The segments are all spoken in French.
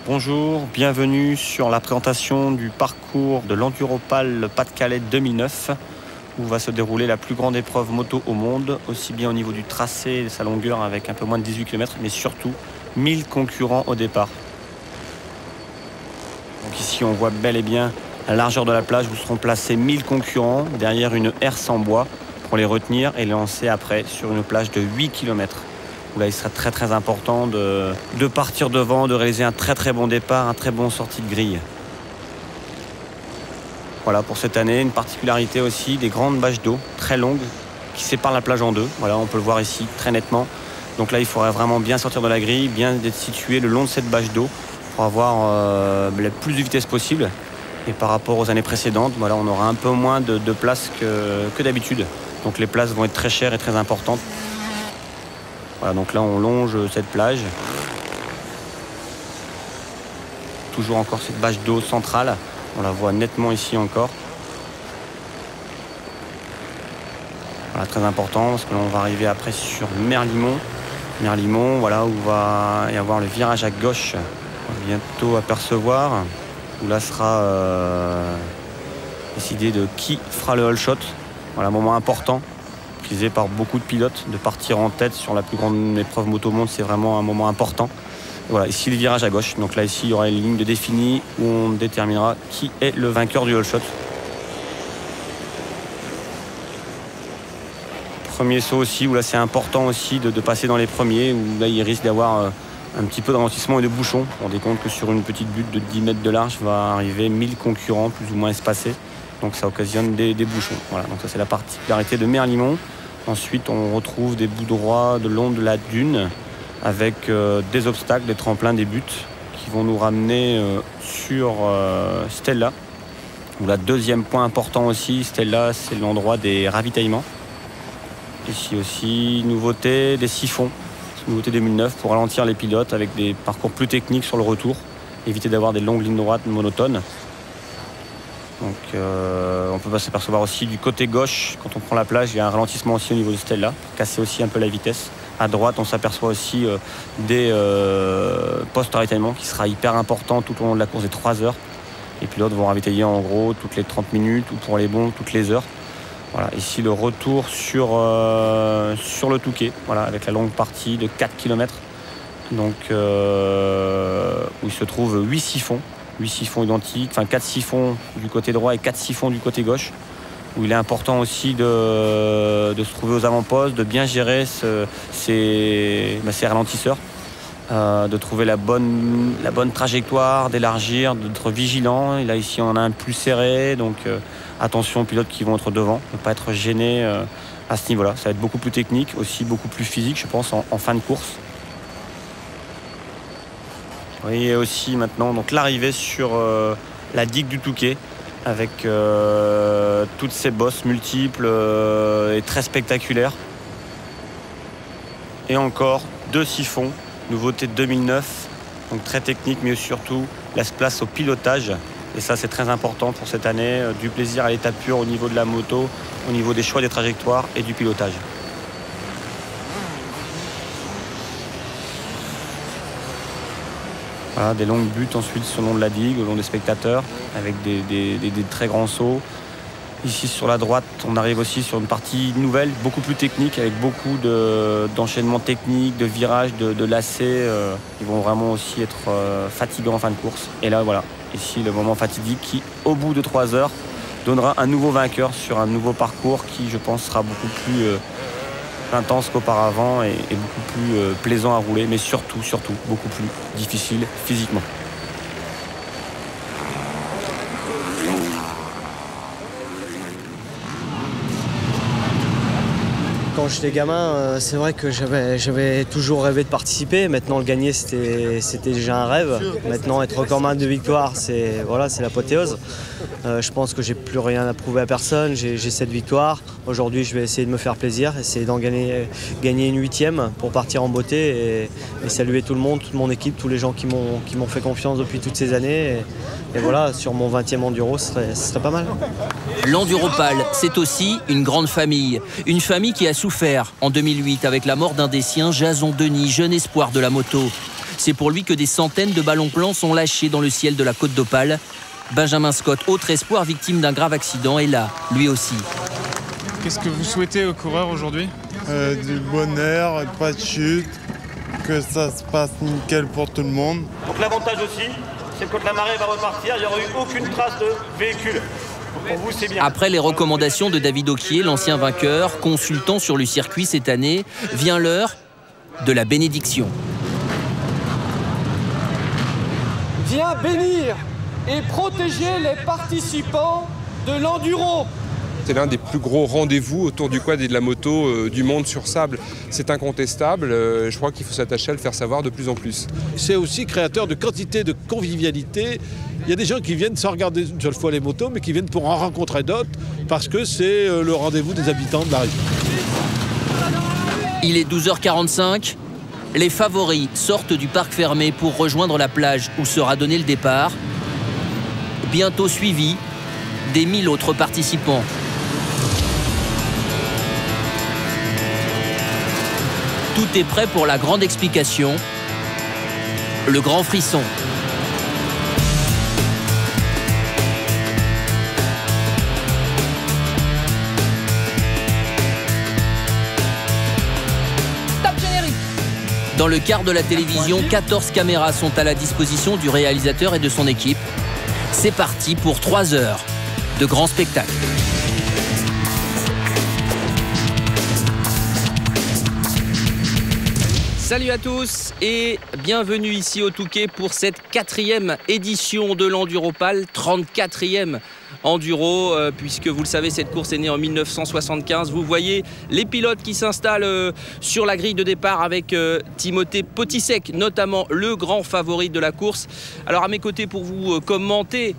Bonjour, bienvenue sur la présentation du parcours de l'Enduropal Pas-de-Calais 2009 où va se dérouler la plus grande épreuve moto au monde, aussi bien au niveau du tracé et de sa longueur avec un peu moins de 18 km, mais surtout 1000 concurrents au départ. Donc ici on voit bel et bien la largeur de la plage où seront placés 1000 concurrents derrière une herse en bois pour les retenir et les lancer après sur une plage de 8 km. Où là il serait très important de partir devant, de réaliser un très bon départ, un très bon sortie de grille. Voilà pour cette année, une particularité aussi, des grandes bâches d'eau très longues qui séparent la plage en deux. Voilà, on peut le voir ici très nettement. Donc là il faudrait vraiment bien sortir de la grille, bien être situé le long de cette bâche d'eau pour avoir le plus de vitesse possible. Et par rapport aux années précédentes, voilà, on aura un peu moins de place que d'habitude. Donc les places vont être très chères et très importantes. Voilà, donc là on longe cette plage. Toujours encore cette bâche d'eau centrale. On la voit nettement ici encore. Voilà, très important parce que là on va arriver après sur Merlimont. Merlimont, voilà, où va y avoir le virage à gauche. On va bientôt apercevoir. Où là sera décidé de qui fera le all shot. Voilà, moment important. Prisé par beaucoup de pilotes, de partir en tête sur la plus grande épreuve moto monde, c'est vraiment un moment important. Et voilà, ici le virage à gauche. Donc là ici il y aura une ligne de définie où on déterminera qui est le vainqueur du all shot. Premier saut aussi, où là c'est important aussi de passer dans les premiers, où là il risque d'avoir un petit peu de ralentissement et de bouchons. On se rend compte que sur une petite butte de 10 mètres de large va arriver 1000 concurrents plus ou moins espacés. Donc ça occasionne des bouchons. Voilà, donc ça c'est la particularité de Merlimont. Ensuite on retrouve des bouts droits de long de la dune avec des obstacles, des tremplins, des buttes qui vont nous ramener sur Stella. Où là, deuxième point important aussi, Stella, c'est l'endroit des ravitaillements. Ici aussi, nouveauté, des siphons. Nouveauté 2009 pour ralentir les pilotes avec des parcours plus techniques sur le retour. Éviter d'avoir des longues lignes droites monotones. Donc on peut s'apercevoir aussi du côté gauche, quand on prend la plage, il y a un ralentissement aussi au niveau de Stella, pour casser aussi un peu la vitesse. À droite, on s'aperçoit aussi des postes de ravitaillement qui sera hyper important tout au long de la course des 3 heures. Les pilotes vont ravitailler en gros toutes les 30 minutes ou pour les bons toutes les heures. Voilà, ici le retour sur le Touquet, voilà, avec la longue partie de 4 km. Donc où il se trouve 8 siphons. 8 siphons identiques, enfin 4 siphons du côté droit et 4 siphons du côté gauche, où il est important aussi de se trouver aux avant-postes, de bien gérer ces ralentisseurs, de trouver la bonne trajectoire, d'élargir, d'être vigilant. Et là ici on a un plus serré, donc attention aux pilotes qui vont être devant, ne pas être gênés à ce niveau-là. Ça va être beaucoup plus technique, aussi beaucoup plus physique je pense en fin de course. Vous voyez aussi maintenant donc l'arrivée sur la digue du Touquet avec toutes ces bosses multiples et très spectaculaires. Et encore 2 siphons, nouveauté de 2009, donc très technique mais surtout laisse place au pilotage. Et ça c'est très important pour cette année, du plaisir à l'état pur au niveau de la moto, au niveau des choix des trajectoires et du pilotage. Voilà, des longues buttes ensuite sur le long de la digue, au long des spectateurs, avec des très grands sauts. Ici sur la droite, on arrive aussi sur une partie nouvelle, beaucoup plus technique, avec beaucoup d'enchaînements techniques, de virages, de lacets. Ils vont vraiment aussi être fatigants en fin de course. Et là, voilà, ici le moment fatidique qui, au bout de 3 heures, donnera un nouveau vainqueur sur un nouveau parcours qui, je pense, sera beaucoup plus intense qu'auparavant et beaucoup plus plaisant à rouler, mais surtout beaucoup plus difficile physiquement. Quand j'étais gamin, c'est vrai que j'avais toujours rêvé de participer. Maintenant, le gagner, c'était déjà un rêve. Maintenant, être recordman de victoire, c'est l'apothéose. Je pense que j'ai plus rien à prouver à personne. J'ai cette victoire. Aujourd'hui, je vais essayer de me faire plaisir, essayer d'en gagner une 8e pour partir en beauté et saluer tout le monde, toute mon équipe, tous les gens qui m'ont fait confiance depuis toutes ces années. Et voilà, sur mon 20e enduro, ce serait pas mal. L'Enduropal, c'est aussi une grande famille. Une famille qui a souffert en 2008 avec la mort d'un des siens, Jason Denis, jeune espoir de la moto. C'est pour lui que des centaines de ballons plans sont lâchés dans le ciel de la Côte d'Opale. Benjamin Scott, autre espoir victime d'un grave accident, est là, lui aussi. Qu'est-ce que vous souhaitez aux coureurs aujourd'hui ? Du bonheur, pas de chute, que ça se passe nickel pour tout le monde. Donc l'avantage aussi, c'est que quand la marée va repartir, il n'y aura eu aucune trace de véhicule. Pour vous, c'est bien. Après les recommandations de David Oquier, l'ancien vainqueur, consultant sur le circuit cette année, vient l'heure de la bénédiction. Viens bénir et protéger les participants de l'enduro. C'est l'un des plus gros rendez-vous autour du quad et de la moto du monde sur sable. C'est incontestable. Je crois qu'il faut s'attacher à le faire savoir de plus en plus. C'est aussi créateur de quantité de convivialité. Il y a des gens qui viennent sans regarder une seule fois les motos, mais qui viennent pour en rencontrer d'autres, parce que c'est le rendez-vous des habitants de la région. Il est 12h45. Les favoris sortent du parc fermé pour rejoindre la plage où sera donné le départ. Bientôt suivi des 1000 autres participants. Tout est prêt pour la grande explication, le grand frisson. Dans le quart de la télévision, 14 caméras sont à la disposition du réalisateur et de son équipe. C'est parti pour 3 heures de grand spectacle. Salut à tous et bienvenue ici au Touquet pour cette 4e édition de l'Enduropale, 34e enduro, puisque vous le savez, cette course est née en 1975. Vous voyez les pilotes qui s'installent sur la grille de départ avec Timothée Potisek, notamment le grand favori de la course. Alors à mes côtés pour vous commenter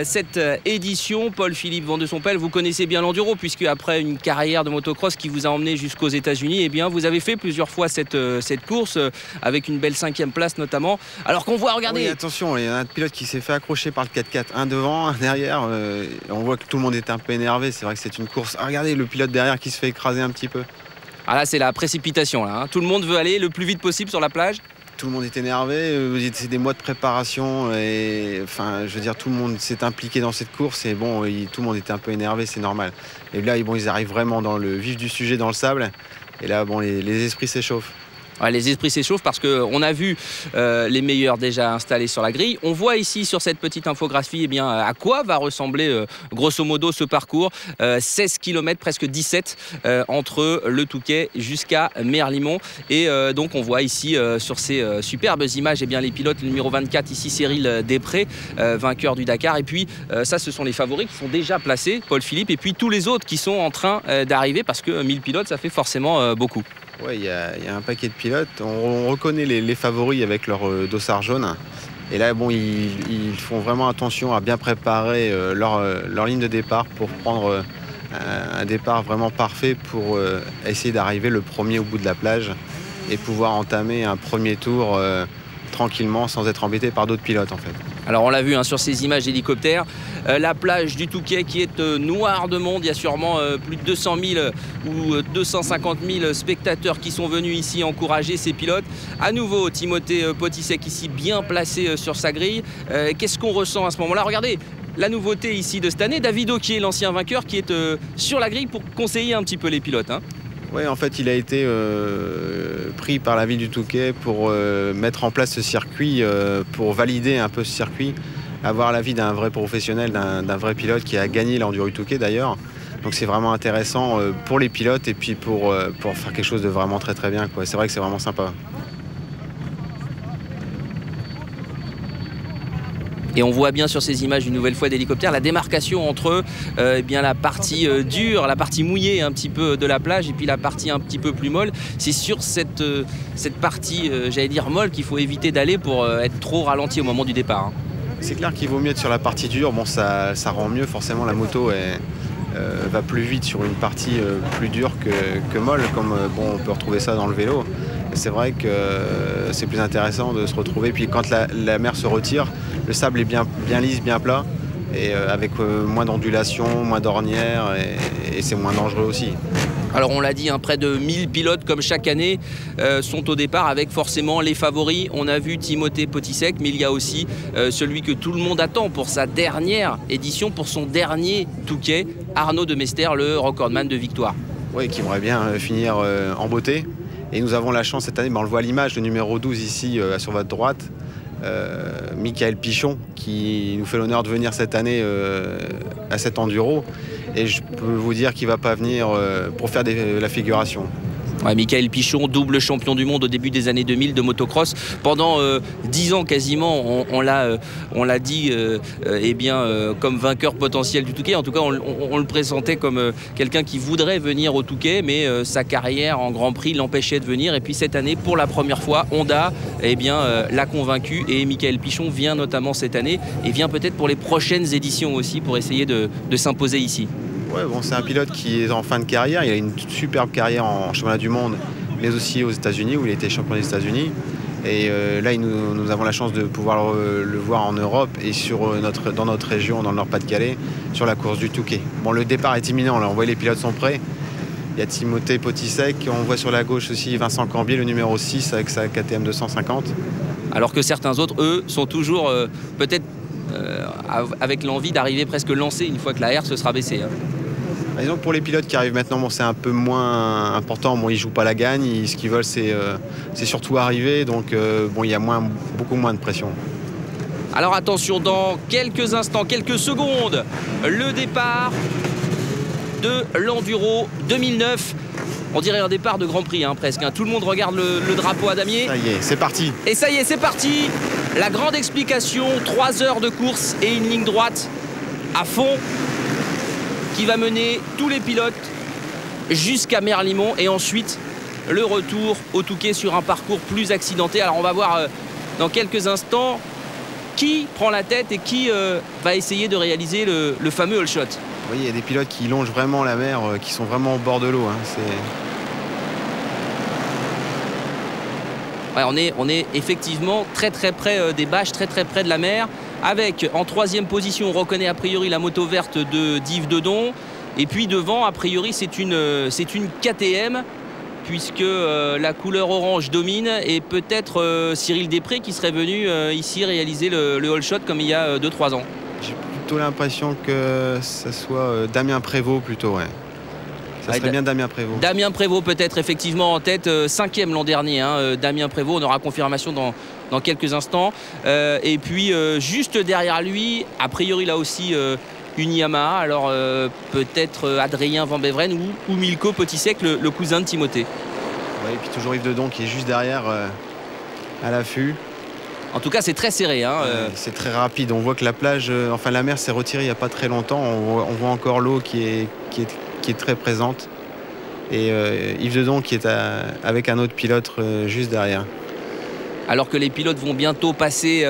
cette édition, Paul-Philippe Van de Sompel, vous connaissez bien l'enduro, puisque après une carrière de motocross qui vous a emmené jusqu'aux États-Unis, eh bien vous avez fait plusieurs fois cette course avec une belle 5e place notamment. Alors qu'on voit, regardez. Oui, attention, il y a un pilote qui s'est fait accrocher par le 4x4, un devant, un derrière. On voit que tout le monde est un peu énervé. C'est vrai que c'est une course. Ah, regardez le pilote derrière qui se fait écraser un petit peu. Ah là, c'est la précipitation là, hein. Tout le monde veut aller le plus vite possible sur la plage. Tout le monde est énervé. C'est des mois de préparation et enfin, je veux dire, tout le monde s'est impliqué dans cette course et bon, tout le monde était un peu énervé, c'est normal. Et là, bon, ils arrivent vraiment dans le vif du sujet, dans le sable. Et là, bon, les esprits s'échauffent. Ouais, les esprits s'échauffent parce qu'on a vu les meilleurs déjà installés sur la grille. On voit ici sur cette petite infographie eh bien, à quoi va ressembler grosso modo ce parcours. 16 km, presque 17 entre le Touquet jusqu'à Merlimont. Et donc on voit ici sur ces superbes images eh bien, les pilotes, le numéro 24 ici Cyril Després, vainqueur du Dakar. Et puis ça ce sont les favoris qui sont déjà placés, Paul-Philippe, et puis tous les autres qui sont en train d'arriver parce que 1000 pilotes ça fait forcément beaucoup. Oui, il y a un paquet de pilotes. On reconnaît les favoris avec leur dossard jaune. Et là, bon, ils font vraiment attention à bien préparer leur ligne de départ pour prendre un départ vraiment parfait pour essayer d'arriver le premier au bout de la plage et pouvoir entamer un premier tour tranquillement sans être embêté par d'autres pilotes en fait. Alors on l'a vu hein, sur ces images d'hélicoptères, la plage du Touquet qui est noire de monde. Il y a sûrement plus de 200 000 ou 250 000 spectateurs qui sont venus ici encourager ces pilotes. À nouveau, Timothée Potisek ici bien placé sur sa grille. Qu'est-ce qu'on ressent à ce moment-là? Regardez la nouveauté ici de cette année, David Oquier, l'ancien vainqueur, qui est sur la grille pour conseiller un petit peu les pilotes. Hein. Oui, en fait, il a été pris par la ville du Touquet pour mettre en place ce circuit, pour valider un peu ce circuit, avoir l'avis d'un vrai professionnel, d'un vrai pilote qui a gagné l'Enduro Touquet d'ailleurs. Donc c'est vraiment intéressant pour les pilotes et puis pour faire quelque chose de vraiment très très bien, quoi. C'est vrai que c'est vraiment sympa. Et on voit bien sur ces images une nouvelle fois d'hélicoptère la démarcation entre eh bien, la partie dure, la partie mouillée un petit peu de la plage et puis la partie un petit peu plus molle. C'est sur cette partie, j'allais dire molle, qu'il faut éviter d'aller pour être trop ralenti au moment du départ. Hein. C'est clair qu'il vaut mieux être sur la partie dure. Bon, ça rend mieux, forcément la moto va plus vite sur une partie plus dure que molle, comme bon, on peut retrouver ça dans le vélo. C'est vrai que c'est plus intéressant de se retrouver. Puis quand la mer se retire, le sable est bien lisse, bien plat, et avec moins d'ondulation, moins d'ornières, et c'est moins dangereux aussi. Alors on l'a dit, hein, près de 1000 pilotes comme chaque année sont au départ avec forcément les favoris. On a vu Timothée Potisek, mais il y a aussi celui que tout le monde attend pour sa dernière édition, pour son dernier Touquet, Arnaud de Mester, le recordman de victoire. Oui, qui aimerait bien finir en beauté. Et nous avons la chance cette année, on le voit à l'image, le numéro 12 ici sur votre droite, Michael Pichon, qui nous fait l'honneur de venir cette année à cet enduro. Et je peux vous dire qu'il ne va pas venir pour faire la figuration. Ouais, Michael Pichon, double champion du monde au début des années 2000 de motocross. Pendant 10 ans quasiment, on l'a dit comme vainqueur potentiel du Touquet. En tout cas, on le présentait comme quelqu'un qui voudrait venir au Touquet, mais sa carrière en Grand Prix l'empêchait de venir. Et puis cette année, pour la première fois, Honda l'a convaincu. Et Michael Pichon vient notamment cette année et vient peut-être pour les prochaines éditions aussi pour essayer de s'imposer ici. Ouais, bon, c'est un pilote qui est en fin de carrière. Il a une superbe carrière en championnat du monde, mais aussi aux États-Unis, où il était champion des États-Unis. Et là, nous avons la chance de pouvoir le voir en Europe et dans notre région, dans le Nord-Pas-de-Calais, sur la course du Touquet. Bon, le départ est imminent. Là, on voit les pilotes sont prêts. Il y a Timothée Potisek. On voit sur la gauche aussi Vincent Cambier, le numéro 6, avec sa KTM 250. Alors que certains autres, eux, sont toujours peut-être avec l'envie d'arriver presque lancés une fois que la R se sera baissée. Hein. Disons que pour les pilotes qui arrivent maintenant, bon, c'est un peu moins important. Bon, ils ne jouent pas la gagne. Ce qu'ils veulent, c'est surtout arriver. Donc, il y a beaucoup moins de pression. Alors attention, dans quelques instants, quelques secondes, le départ de l'Enduro 2009. On dirait un départ de Grand Prix, hein, presque. Hein. Tout le monde regarde le drapeau à damier. Ça y est, c'est parti. Et ça y est, c'est parti. La grande explication, 3 heures de course et une ligne droite à fond, qui va mener tous les pilotes jusqu'à Merlimont et ensuite le retour au Touquet sur un parcours plus accidenté. Alors on va voir dans quelques instants qui prend la tête et qui va essayer de réaliser le fameux all shot. Oui, il y a des pilotes qui longent vraiment la mer, qui sont vraiment au bord de l'eau. Hein. Ouais, on est effectivement très près des bâches, très près de la mer. Avec en 3e position, on reconnaît a priori la moto verte d'Yves Dedon. Et puis devant, a priori, c'est une KTM, puisque la couleur orange domine. Et peut-être Cyril Després qui serait venu ici réaliser le all shot comme il y a 2-3 ans. J'ai plutôt l'impression que ce soit Damien Prévost plutôt, ouais. Ça serait bien Damien Prévost. Damien Prévost peut-être effectivement en tête, 5e l'an dernier. Hein, Damien Prévost, on aura confirmation dans quelques instants. Et puis juste derrière lui, a priori là aussi une Yamaha. Alors peut-être Adrien Van Beveren ou Milko Potisek, le cousin de Timothée. Oui, et puis toujours Yves Dedon qui est juste derrière à l'affût. En tout cas, c'est très serré. Hein, c'est très rapide. On voit que la plage, la mer s'est retirée il n'y a pas très longtemps. On voit encore l'eau qui est très présente. Et Yves Dedon qui est avec un autre pilote juste derrière. Alors que les pilotes vont bientôt passer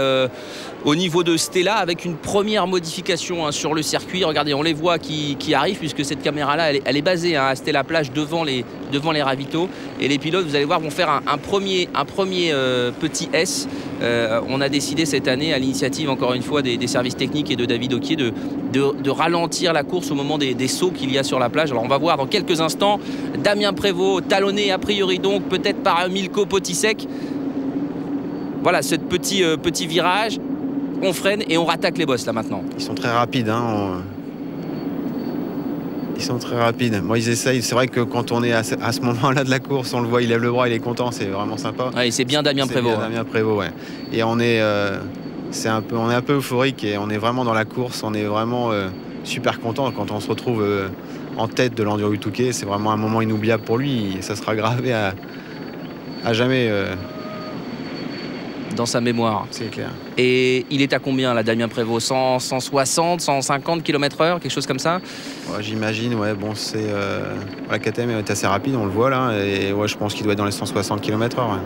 au niveau de Stella avec une première modification sur le circuit. Regardez, on les voit qui arrivent puisque cette caméra-là, elle est basée à Stella Plage devant les ravitaux. Et les pilotes, vous allez voir, vont faire un premier petit S. On a décidé cette année, à l'initiative encore une fois des services techniques et de David Oquier, de ralentir la course au moment des sauts qu'il y a sur la plage. Alors on va voir dans quelques instants Damien Prévost, talonné a priori donc peut-être par Milko Potisek. Voilà, ce petit virage, on freine et on rattaque les bosses là maintenant. Ils sont très rapides. Hein. Ils sont très rapides. Moi, ils essayent. C'est vrai que quand on est à ce moment-là de la course, on le voit, il lève le bras, il est content, c'est vraiment sympa. Ouais, c'est bien Damien Prévost. Damien Prévost, ouais. Et on est un peu euphorique et on est vraiment dans la course. On est vraiment super content quand on se retrouve en tête de l'Enduro du Touquet. C'est vraiment un moment inoubliable pour lui. Ça sera gravé à jamais. Dans sa mémoire. C'est clair. Et il est à combien là, Damien Prévost? 160, 150 km/h, quelque chose comme ça? Ouais, j'imagine, ouais. Bon, la KTM est assez rapide, on le voit là. Et ouais, je pense qu'il doit être dans les 160 km/h. Ouais.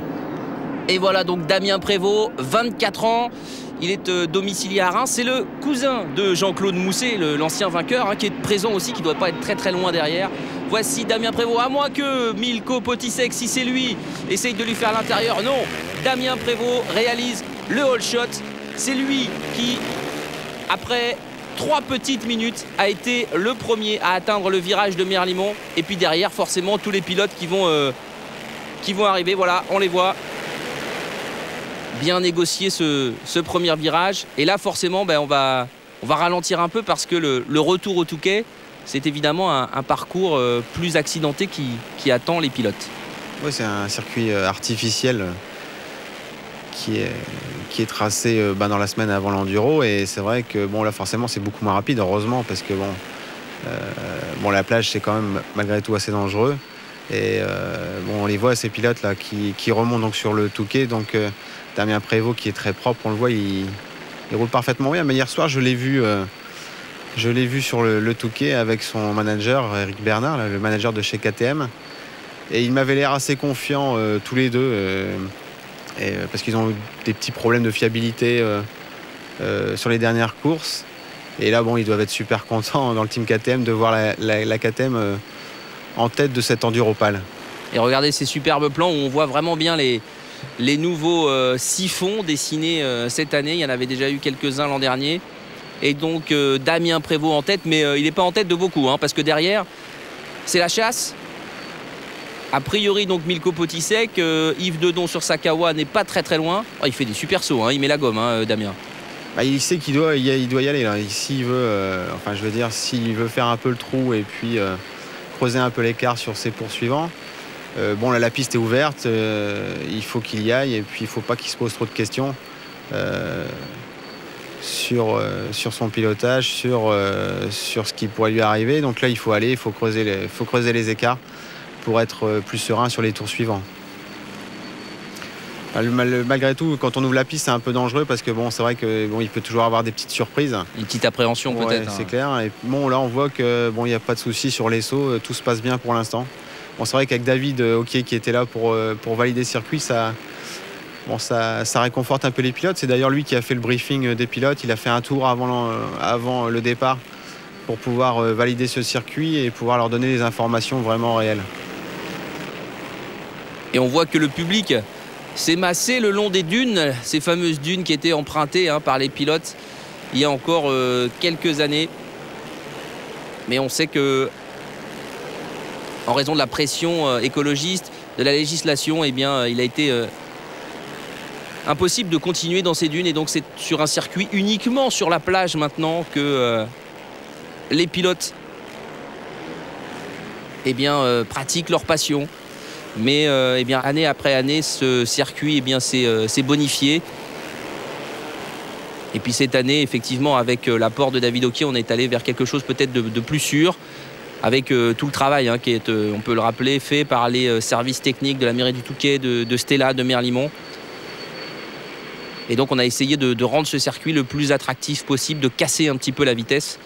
Et voilà donc Damien Prévost, 24 ans. Il est domicilié à Reims. C'est le cousin de Jean-Claude Mousset, l'ancien vainqueur, qui est présent aussi, qui ne doit pas être très loin derrière. Voici Damien Prévost, à moins que Milko Potisek, si c'est lui, essaye de lui faire l'intérieur. Non, Damien Prévost réalise le all shot. C'est lui qui, après 3 petites minutes, a été le premier à atteindre le virage de Merlimont. Et puis derrière, forcément, tous les pilotes qui vont arriver. Voilà, on les voit. Bien négocier ce premier virage. Et là, forcément, on va ralentir un peu parce que le retour au Touquet, c'est évidemment un parcours plus accidenté qui attend les pilotes. Oui, c'est un circuit artificiel qui est tracé dans la semaine avant l'enduro. Et c'est vrai que là, forcément, c'est beaucoup moins rapide, heureusement, parce que la plage, c'est quand même malgré tout assez dangereux. Et on les voit, ces pilotes là qui remontent donc sur le Touquet. Donc Damien Prévost qui est très propre, on le voit, il roule parfaitement bien. Mais hier soir, je l'ai vu sur le Touquet avec son manager Eric Bernard, là, le manager de chez KTM. Et il m'avait l'air assez confiant tous les deux, parce qu'ils ont eu des petits problèmes de fiabilité sur les dernières courses. Et là, ils doivent être super contents dans le team KTM de voir la KTM en tête de cet Enduropal. Et regardez ces superbes plans où on voit vraiment bien les nouveaux siphons dessinés cette année. Il y en avait déjà eu quelques-uns l'an dernier. Et donc Damien Prévost en tête, mais il n'est pas en tête de beaucoup, parce que derrière, c'est la chasse. A priori, donc Milko Potisek, Yves Dedon sur sa Kawa n'est pas très très loin. Oh, il fait des super sauts, il met la gomme, Damien. Il sait qu'il doit y aller là. S'il veut, s'il veut faire un peu le trou et puis creuser un peu l'écart sur ses poursuivants. Là, la piste est ouverte, il faut qu'il y aille et puis il ne faut pas qu'il se pose trop de questions sur son pilotage, sur ce qui pourrait lui arriver. Donc là, il faut aller, il faut creuser les écarts pour être plus serein sur les tours suivants. Malgré tout, quand on ouvre la piste, c'est un peu dangereux parce que c'est vrai qu'il peut toujours avoir des petites surprises. Une petite appréhension peut-être. C'est clair. Et là, on voit que il n'y a pas de souci sur les sauts, tout se passe bien pour l'instant. C'est vrai qu'avec David Hockey qui était là pour valider le circuit, ça réconforte un peu les pilotes. C'est d'ailleurs lui qui a fait le briefing des pilotes. Il a fait un tour avant le départ pour pouvoir valider ce circuit et pouvoir leur donner des informations vraiment réelles. Et on voit que le public s'est massé le long des dunes, ces fameuses dunes qui étaient empruntées par les pilotes il y a encore quelques années. Mais on sait que, en raison de la pression écologiste, de la législation, il a été impossible de continuer dans ces dunes. Et donc c'est sur un circuit uniquement sur la plage maintenant que les pilotes pratiquent leur passion. Mais année après année, ce circuit s'est bonifié. Et puis cette année, effectivement, avec l'apport de David Hockey, on est allé vers quelque chose peut-être de plus sûr, avec tout le travail qui est, on peut le rappeler, fait par les services techniques de la mairie du Touquet, de Stella, de Merlimont. Et donc on a essayé de rendre ce circuit le plus attractif possible, de casser un petit peu la vitesse.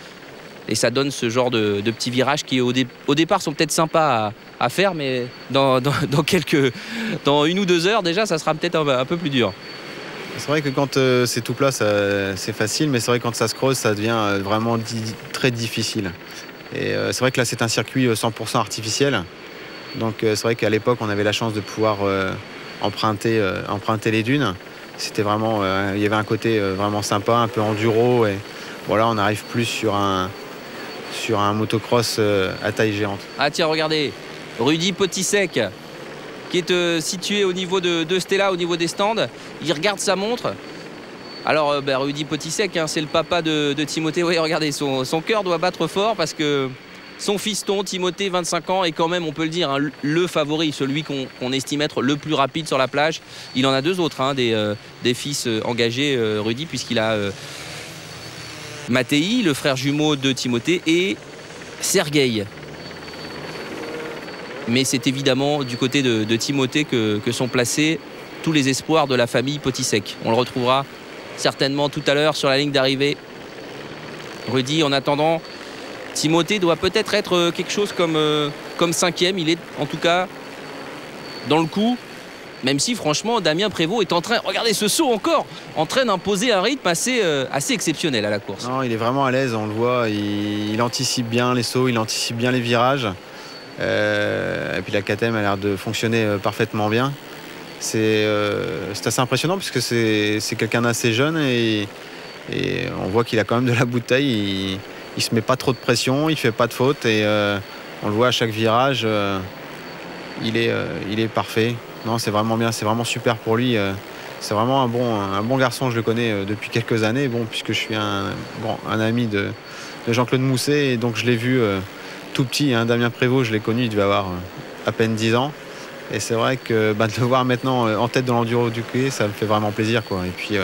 Et ça donne ce genre de petits virages qui au départ sont peut-être sympas à faire, mais dans 1 ou 2 heures déjà, ça sera peut-être un peu plus dur. C'est vrai que quand c'est tout plat, c'est facile, mais c'est vrai que quand ça se creuse, ça devient vraiment très difficile. Et c'est vrai que là, c'est un circuit 100% artificiel. Donc c'est vrai qu'à l'époque, on avait la chance de pouvoir emprunter les dunes. C'était vraiment, il y avait un côté vraiment sympa, un peu enduro. Et voilà, on arrive plus sur un motocross à taille géante. Ah tiens, regardez, Rudy Potisek, qui est situé au niveau de Stella, au niveau des stands. Il regarde sa montre. Alors, Rudy Potisek, c'est le papa de Timothée. Oui, regardez, son cœur doit battre fort parce que son fiston, Timothée, 25 ans, est quand même, on peut le dire, le favori, celui qu'on estime être le plus rapide sur la plage. Il en a 2 autres, des fils engagés, Rudy, puisqu'il a Mattei, le frère jumeau de Timothée, et Sergueï. Mais c'est évidemment du côté de Timothée que sont placés tous les espoirs de la famille Potisek. On le retrouvera certainement tout à l'heure sur la ligne d'arrivée. Rudy, en attendant, Timothée doit peut-être être quelque chose comme 5e. Il est en tout cas dans le coup. Même si franchement Damien Prévost est en train, regardez ce saut encore, en train d'imposer un rythme assez exceptionnel à la course. Non, il est vraiment à l'aise, on le voit, il anticipe bien les sauts, il anticipe bien les virages. Et puis la KTM a l'air de fonctionner parfaitement bien. C'est assez impressionnant puisque c'est quelqu'un d'assez jeune et Et on voit qu'il a quand même de la bouteille. Il se met pas trop de pression, il fait pas de faute. Et on le voit à chaque virage, il est parfait. Non, c'est vraiment bien, c'est vraiment super pour lui. C'est vraiment un bon garçon, je le connais depuis quelques années, puisque je suis un ami de Jean-Claude Mousset, et donc je l'ai vu tout petit, hein, Damien Prévost, je l'ai connu, il devait avoir à peine 10 ans. Et c'est vrai que de le voir maintenant en tête de l'enduro du quai, ça me fait vraiment plaisir, quoi. Et puis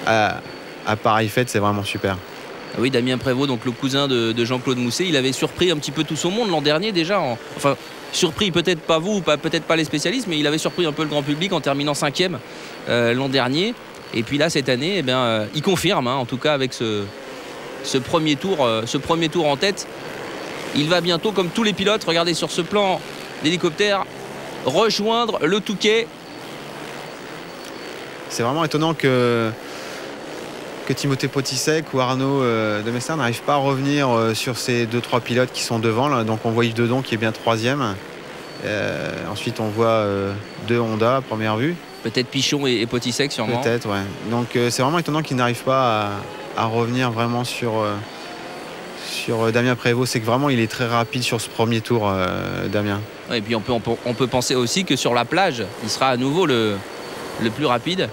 à pareille fête, c'est vraiment super. Ah oui, Damien Prévost, donc le cousin de Jean-Claude Mousset, il avait surpris un petit peu tout son monde l'an dernier déjà. Enfin, surpris peut-être pas vous, peut-être pas les spécialistes, mais il avait surpris un peu le grand public en terminant 5e l'an dernier. Et puis là, cette année, il confirme, hein, en tout cas avec ce premier tour en tête. Il va bientôt, comme tous les pilotes, regardez sur ce plan d'hélicoptère, rejoindre le Touquet. C'est vraiment étonnant que Timothée Potisek ou Arnaud de Mester n'arrivent pas à revenir sur ces 2-3 pilotes qui sont devant. Là. Donc on voit Yves Dedon qui est bien 3e. Ensuite on voit 2 Honda à première vue. Peut-être Pichon et Potisek sûrement. Peut-être, ouais. Donc c'est vraiment étonnant qu'ils n'arrivent pas à revenir vraiment sur Damien Prévost. C'est que vraiment il est très rapide sur ce premier tour, Damien. Ouais, et puis on peut penser aussi que sur la plage, il sera à nouveau le plus rapide.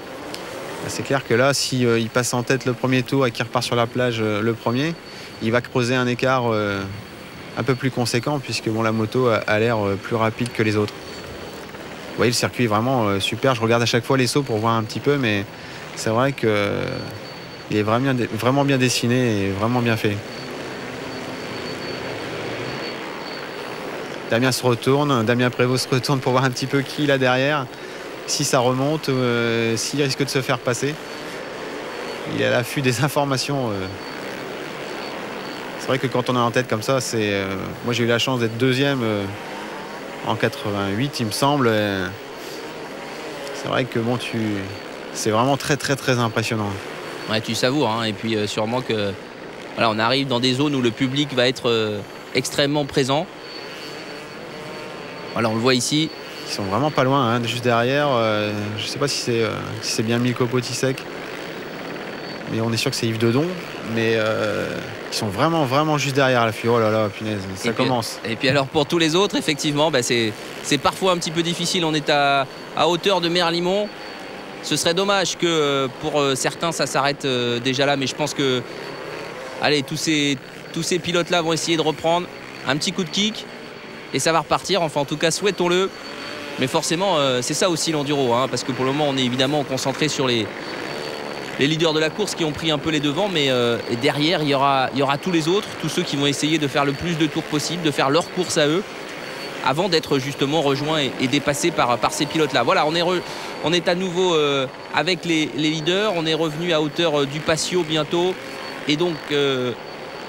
C'est clair que là, s'il passe en tête le premier tour et qu'il repart sur la plage le premier, il va creuser un écart un peu plus conséquent, puisque la moto a l'air plus rapide que les autres. Vous voyez, le circuit est vraiment super. Je regarde à chaque fois les sauts pour voir un petit peu, mais c'est vrai qu'il est vraiment bien dessiné et vraiment bien fait. Damien se retourne, Damien Prévost se retourne pour voir un petit peu qui il a derrière. Si ça remonte, s'il risque de se faire passer. Il est à l'affût des informations. C'est vrai que quand on est en tête comme ça, moi j'ai eu la chance d'être 2e en 88, il me semble. C'est vrai que c'est vraiment très très très impressionnant. Ouais, tu savoures, hein, et puis sûrement que voilà, on arrive dans des zones où le public va être extrêmement présent. Voilà, on le voit ici. Ils sont vraiment pas loin, hein, juste derrière. Je sais pas si c'est bien Milko Potisek, mais on est sûr que c'est Yves Dedon. Mais ils sont vraiment vraiment juste derrière la fille. Oh là là, punaise, ça commence. Et puis alors pour tous les autres, effectivement, c'est parfois un petit peu difficile. On est à hauteur de Merlimont. Ce serait dommage que pour certains ça s'arrête déjà là, mais je pense que allez, tous ces pilotes là vont essayer de reprendre un petit coup de kick et ça va repartir. Enfin en tout cas souhaitons-le. Mais forcément, c'est ça aussi l'enduro, hein, parce que pour le moment, on est évidemment concentré sur les leaders de la course qui ont pris un peu les devants, mais derrière, il y aura tous les autres, tous ceux qui vont essayer de faire le plus de tours possible, de faire leur course à eux, avant d'être justement rejoints et dépassés par ces pilotes-là. Voilà, on est à nouveau avec les leaders, on est revenu à hauteur du Patio bientôt, et donc...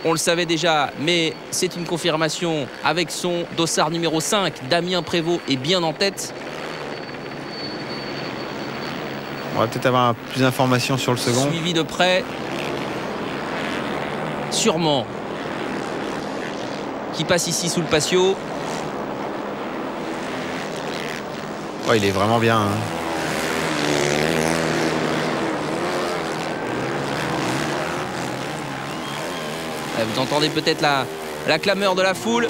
on le savait déjà, mais c'est une confirmation avec son dossard numéro 5. Damien Prévost est bien en tête. On va peut-être avoir plus d'informations sur le second. Suivi de près. Sûrement. Qui passe ici sous le patio. Ouais, il est vraiment bien. Hein. Vous entendez peut-être la clameur de la foule.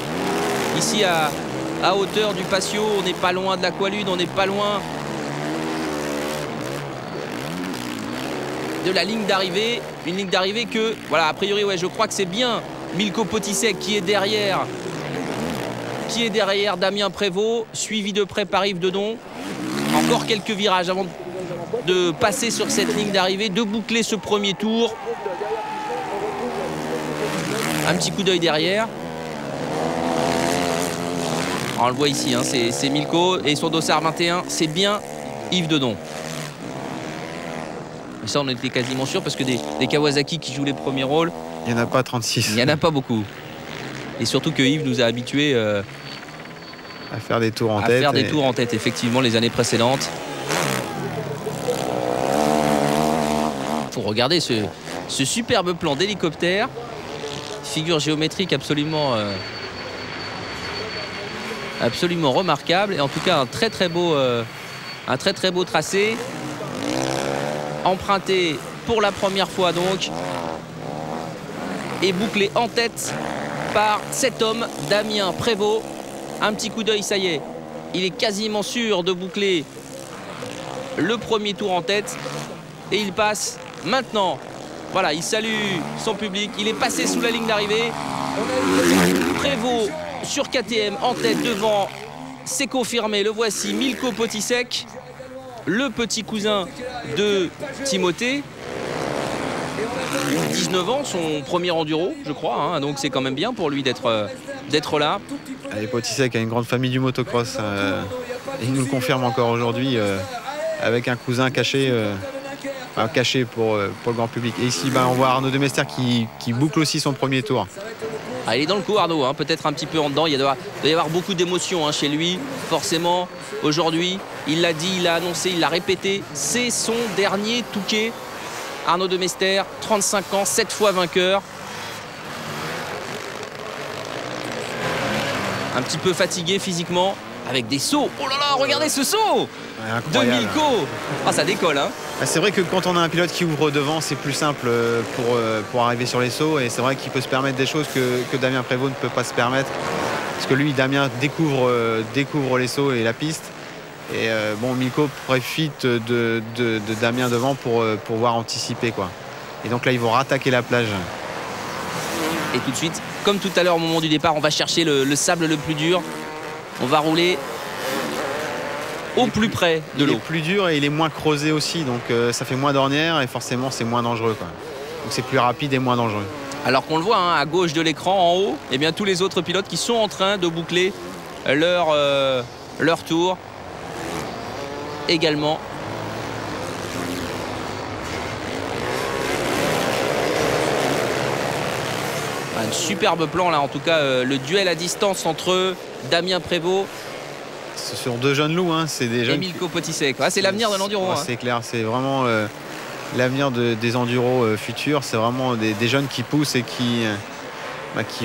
Ici à hauteur du patio, on n'est pas loin de l'Aqualune, on n'est pas loin de la ligne d'arrivée. Une ligne d'arrivée que, voilà, a priori, ouais, je crois que c'est bien Milko Potisek qui est derrière Damien Prévost, suivi de près par Yves Dedon. Encore quelques virages avant de passer sur cette ligne d'arrivée, de boucler ce premier tour. Un petit coup d'œil derrière. On le voit ici, hein, c'est Milko et son dossard 21, c'est bien Yves Dedon. Et ça, on était quasiment sûr parce que des Kawasaki qui jouent les premiers rôles, il n'y en a pas 36. Il n'y en a pas beaucoup. Et surtout que Yves nous a habitués à faire des tours en tête. À faire des tours en tête, effectivement, les années précédentes. Faut regarder ce superbe plan d'hélicoptère. Figure géométrique absolument remarquable. Et en tout cas, un très très beau tracé. Emprunté pour la première fois donc. Et bouclé en tête par cet homme, Damien Prévost. Un petit coup d'œil, ça y est. Il est quasiment sûr de boucler le premier tour en tête. Et il passe maintenant. Voilà, il salue son public. Il est passé sous la ligne d'arrivée. Prévost sur KTM en tête devant. C'est confirmé, le voici, Milko Potisek, le petit cousin de Timothée. 19 ans, son premier enduro, je crois, hein, donc c'est quand même bien pour lui d'être là. Et Potisek a une grande famille du motocross. Il nous le confirme encore aujourd'hui avec un cousin caché, caché pour le grand public. Et ici, on voit Arnaud Demester qui boucle aussi son premier tour. Ah, il est dans le coup, Arnaud, hein, peut-être un petit peu en dedans. Il doit y avoir beaucoup d'émotions chez lui, forcément. Aujourd'hui, il l'a dit, il l'a annoncé, il l'a répété. C'est son dernier Touquet. Arnaud Demester, 35 ans, 7 fois vainqueur. Un petit peu fatigué physiquement, avec des sauts. Oh là là, regardez ce saut de Milko. Ah, ça décolle, hein. C'est vrai que quand on a un pilote qui ouvre devant, c'est plus simple pour arriver sur les sauts. Et c'est vrai qu'il peut se permettre des choses que Damien Prévost ne peut pas se permettre. Parce que lui, Damien découvre les sauts et la piste. Et Milko profite de Damien devant pour pouvoir anticiper, quoi. Et donc là, ils vont rattaquer la plage. Et tout de suite, comme tout à l'heure au moment du départ, on va chercher le sable le plus dur. On va rouler au plus près de l'eau. Il est plus dur et il est moins creusé aussi, donc ça fait moins d'ornières et forcément c'est moins dangereux, quoi. Donc c'est plus rapide et moins dangereux. Alors qu'on le voit à gauche de l'écran, en haut, eh bien, tous les autres pilotes qui sont en train de boucler leur tour également. Un superbe plan là, en tout cas le duel à distance entre Damien Prévost. Ce sont deux jeunes loups, hein. C'est des jeunes. Et Milko Potisek. C'est l'avenir de l'enduro. C'est clair, c'est vraiment l'avenir des enduros futurs. C'est vraiment des jeunes qui poussent et qui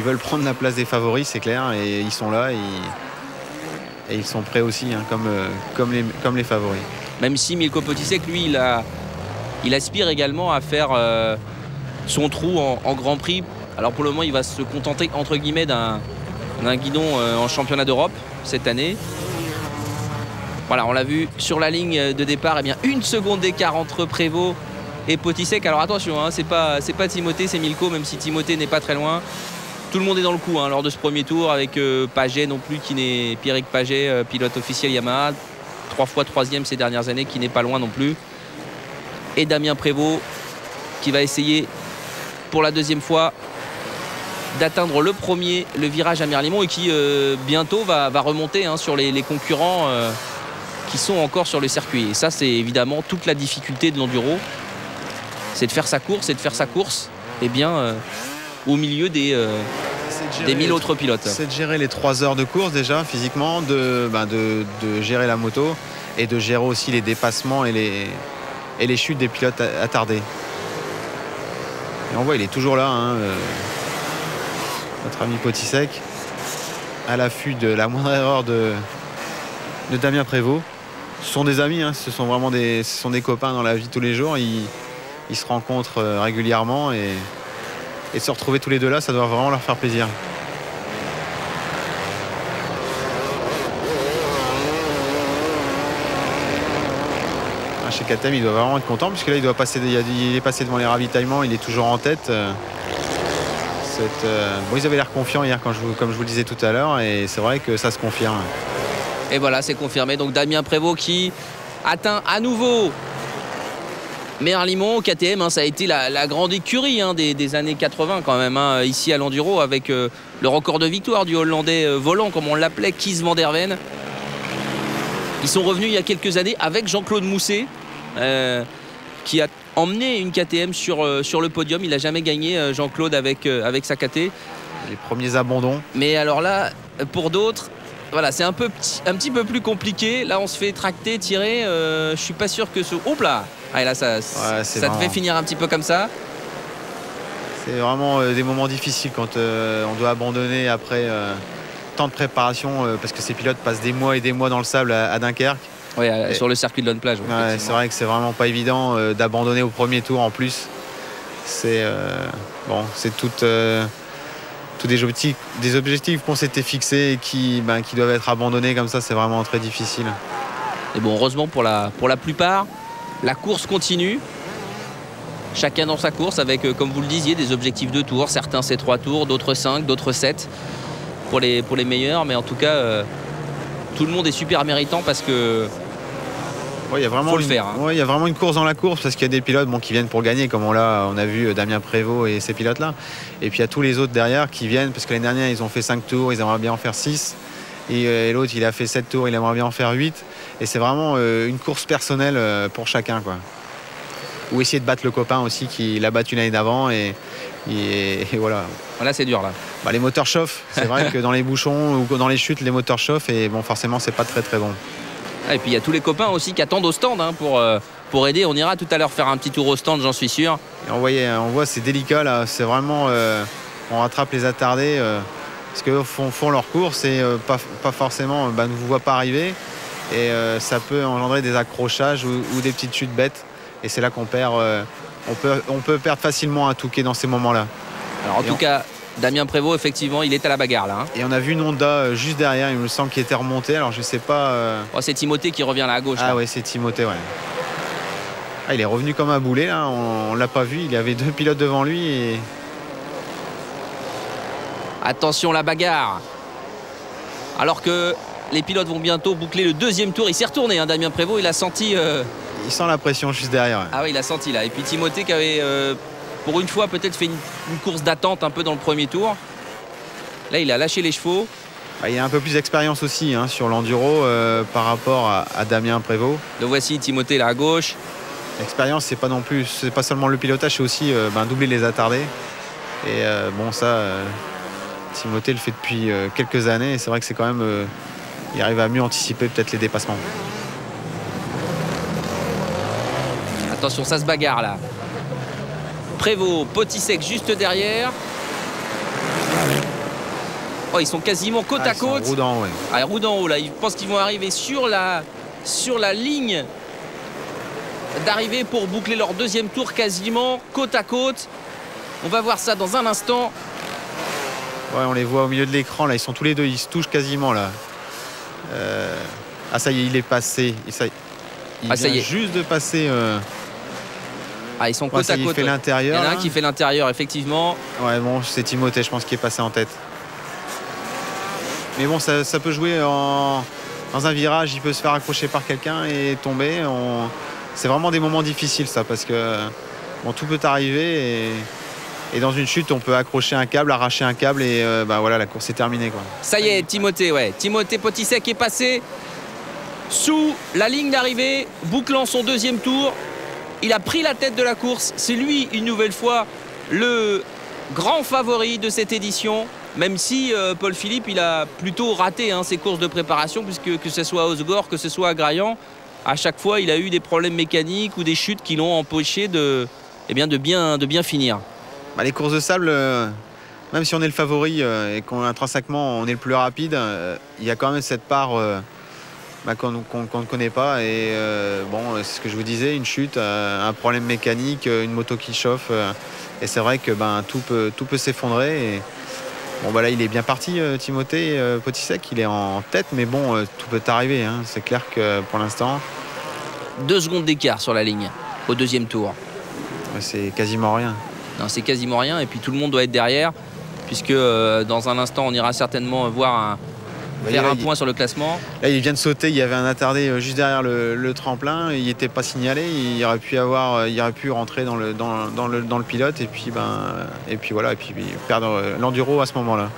veulent prendre la place des favoris, c'est clair. Et ils sont là et ils sont prêts aussi, hein, comme les favoris. Même si Milko Potisek, lui, il aspire également à faire son trou en Grand Prix. Alors pour le moment, il va se contenter, entre guillemets, d'un guidon en championnat d'Europe cette année. Voilà, on l'a vu sur la ligne de départ, eh bien, 1 seconde d'écart entre Prévost et Potisek. Alors attention, hein, c'est pas Timothée, c'est Milko, même si Timothée n'est pas très loin. Tout le monde est dans le coup lors de ce premier tour, avec Paget non plus, Pierrick Paget, pilote officiel Yamaha, 3 fois 3e ces dernières années, qui n'est pas loin non plus. Et Damien Prévost qui va essayer pour la deuxième fois d'atteindre le virage à Merlimont et qui bientôt va remonter sur les concurrents qui sont encore sur le circuit. Et ça, c'est évidemment toute la difficulté de l'enduro, c'est de faire sa course et bien au milieu des 1000 autres pilotes. C'est de gérer les 3 heures de course déjà physiquement, de gérer la moto et de gérer aussi les dépassements et les chutes des pilotes attardés. Et on voit, il est toujours là, hein, notre ami Potisek, à l'affût de la moindre erreur de Damien Prévost. Ce sont des amis, hein, ce sont des copains dans la vie de tous les jours. Ils se rencontrent régulièrement et se retrouver tous les deux là, ça doit vraiment leur faire plaisir. Chez KTM, il doit vraiment être content puisque là il est passé devant les ravitaillements, il est toujours en tête. Ils avaient l'air confiants hier comme je vous le disais tout à l'heure et c'est vrai que ça se confirme. Et voilà, c'est confirmé. Donc Damien Prévost qui atteint à nouveau Merlimont. KTM, ça a été la grande écurie des années 80 quand même, ici à l'enduro, avec le record de victoire du Hollandais volant, comme on l'appelait, Kees van der Ven. Ils sont revenus il y a quelques années avec Jean-Claude Mousset, qui a emmené une KTM sur le podium. Il n'a jamais gagné, Jean-Claude, avec sa KT. Les premiers abandons. Mais alors là, pour d'autres, voilà, c'est un petit peu plus compliqué. Là, on se fait tracter, tirer. Je suis pas sûr que ce... Hop là, là, ça devait finir un petit peu comme ça. C'est vraiment des moments difficiles quand on doit abandonner après tant de préparation, parce que ces pilotes passent des mois et des mois dans le sable à Dunkerque. Ouais, sur le circuit de Lonne Plage. Ouais, c'est vrai que c'est vraiment pas évident d'abandonner au premier tour en plus. C'est tous des objectifs qu'on s'était fixés et qui doivent être abandonnés comme ça, c'est vraiment très difficile. Et bon, heureusement pour la plupart, la course continue. Chacun dans sa course avec, comme vous le disiez, des objectifs de tours. Certains c'est 3 tours, d'autres 5, d'autres 7 pour les meilleurs. Mais en tout cas, tout le monde est super méritant parce que il y a vraiment il y a vraiment une course dans la course parce qu'il y a des pilotes qui viennent pour gagner, comme on a vu Damien Prévost et ces pilotes-là. Et puis il y a tous les autres derrière qui viennent parce que l'année dernière, ils ont fait 5 tours, ils aimeraient bien en faire 6. Et l'autre, il a fait 7 tours, il aimerait bien en faire 8. Et c'est vraiment une course personnelle pour chacun, quoi. Ou essayer de battre le copain aussi qui l'a battu l'année d'avant et voilà. Là, c'est dur, là. Les moteurs chauffent. C'est vrai que dans les bouchons ou dans les chutes, les moteurs chauffent et forcément, c'est pas très très bon. Et puis il y a tous les copains aussi qui attendent au stand pour aider. On ira tout à l'heure faire un petit tour au stand, j'en suis sûr. Et on voit c'est délicat là, c'est vraiment on rattrape les attardés parce qu'eux font leur course et pas forcément ne vous voient pas arriver et ça peut engendrer des accrochages ou des petites chutes bêtes et c'est là qu'on perd on peut perdre facilement un Touquet dans ces moments-là. Alors en tout cas, Damien Prévost, effectivement, il est à la bagarre là. Et on a vu une Honda juste derrière, il me semble, qui était remontée. Alors je sais pas. C'est Timothée qui revient là à gauche. Ah ouais, c'est Timothée, ouais. Il est revenu comme un boulet là, on l'a pas vu. Il y avait 2 pilotes devant lui. Et... Attention la bagarre. Alors que les pilotes vont bientôt boucler le 2e tour. Il s'est retourné, Damien Prévost, il a senti. Il sent la pression juste derrière. Ouais. Ah oui, il a senti là. Et puis Timothée qui avait. Pour une fois, peut-être fait une course d'attente un peu dans le premier tour. Là, il a lâché les chevaux. Il a un peu plus d'expérience aussi sur l'enduro par rapport à Damien Prévost. Le voici, Timothée là à gauche. L'expérience, c'est pas seulement le pilotage, c'est aussi doubler les attardés. Et Timothée le fait depuis quelques années. Et c'est vrai que c'est quand même... il arrive à mieux anticiper peut-être les dépassements. Attention, ça se bagarre là. Prévost, Potisek juste derrière. Ils sont quasiment côte à côte. Roue d'en haut, ouais. Roue d'en haut là. Ils pensent qu'ils vont arriver sur la ligne d'arrivée pour boucler leur 2e tour quasiment côte à côte. On va voir ça dans un instant. Ouais, on les voit au milieu de l'écran là. Ils sont tous les deux, ils se touchent quasiment là. Ça y est, il est passé. Il vient juste de passer. Ils sont côte à côte. Il fait l'intérieur. Il y en a un qui fait l'intérieur, effectivement. Ouais, c'est Timothée, je pense, qui est passé en tête. Mais bon, ça peut jouer dans un virage. Il peut se faire accrocher par quelqu'un et tomber. C'est vraiment des moments difficiles, ça, parce que tout peut arriver. Et dans une chute, on peut accrocher un câble, arracher un câble et voilà, la course est terminée, quoi. Ça y est, Timothée, ouais. Timothée Potisek est passé sous la ligne d'arrivée, bouclant son 2e tour. Il a pris la tête de la course. C'est lui, une nouvelle fois, le grand favori de cette édition. Même si Paul Philippe, il a plutôt raté ses courses de préparation, puisque que ce soit à Osgore, que ce soit à Graillan, à chaque fois, il a eu des problèmes mécaniques ou des chutes qui l'ont empêché de bien finir. Les courses de sable, même si on est le favori et qu'intrinsèquement on est le plus rapide, il y a quand même cette part... qu'on ne connaît pas et c'est ce que je vous disais, une chute, un problème mécanique, une moto qui chauffe et c'est vrai que tout peut s'effondrer et là il est bien parti, Timothée Potisek, il est en tête mais tout peut arriver, c'est clair que pour l'instant 2 secondes d'écart sur la ligne au 2e tour. C'est quasiment rien. Non, c'est quasiment rien et puis tout le monde doit être derrière puisque dans un instant on ira certainement voir faire un point sur le classement. Là, il vient de sauter, il y avait un attardé juste derrière le tremplin, il n'était pas signalé, il aurait pu rentrer dans le pilote et puis voilà, et puis perdre l'enduro à ce moment-là.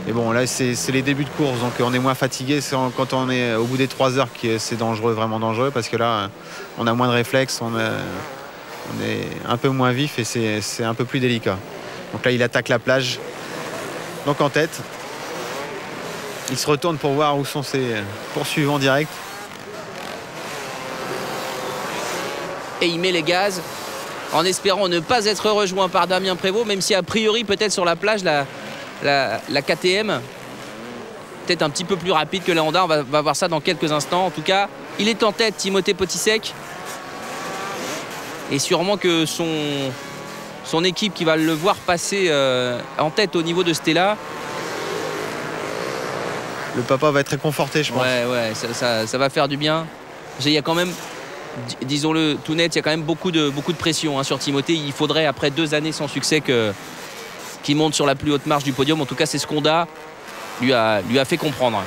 Et là c'est les débuts de course, donc on est moins fatigué. Quand on est au bout des 3 heures que c'est dangereux, vraiment dangereux, parce que là on a moins de réflexes, on est un peu moins vif et c'est un peu plus délicat. Donc là il attaque la plage, donc en tête. Il se retourne pour voir où sont ses poursuivants directs. Et il met les gaz en espérant ne pas être rejoint par Damien Prévost, même si a priori peut-être sur la plage la KTM peut-être un petit peu plus rapide que la Honda. On va voir ça dans quelques instants. En tout cas, il est en tête, Timothée Potisek. Et sûrement que son équipe qui va le voir passer en tête au niveau de Stella. Le papa va être réconforté, je pense. Ouais, ça va faire du bien. Il y a quand même, disons-le tout net, il y a quand même beaucoup de pression sur Timothée. Il faudrait, après 2 années sans succès, qu'il monte sur la plus haute marche du podium. En tout cas, c'est ce qu'Honda lui a fait comprendre.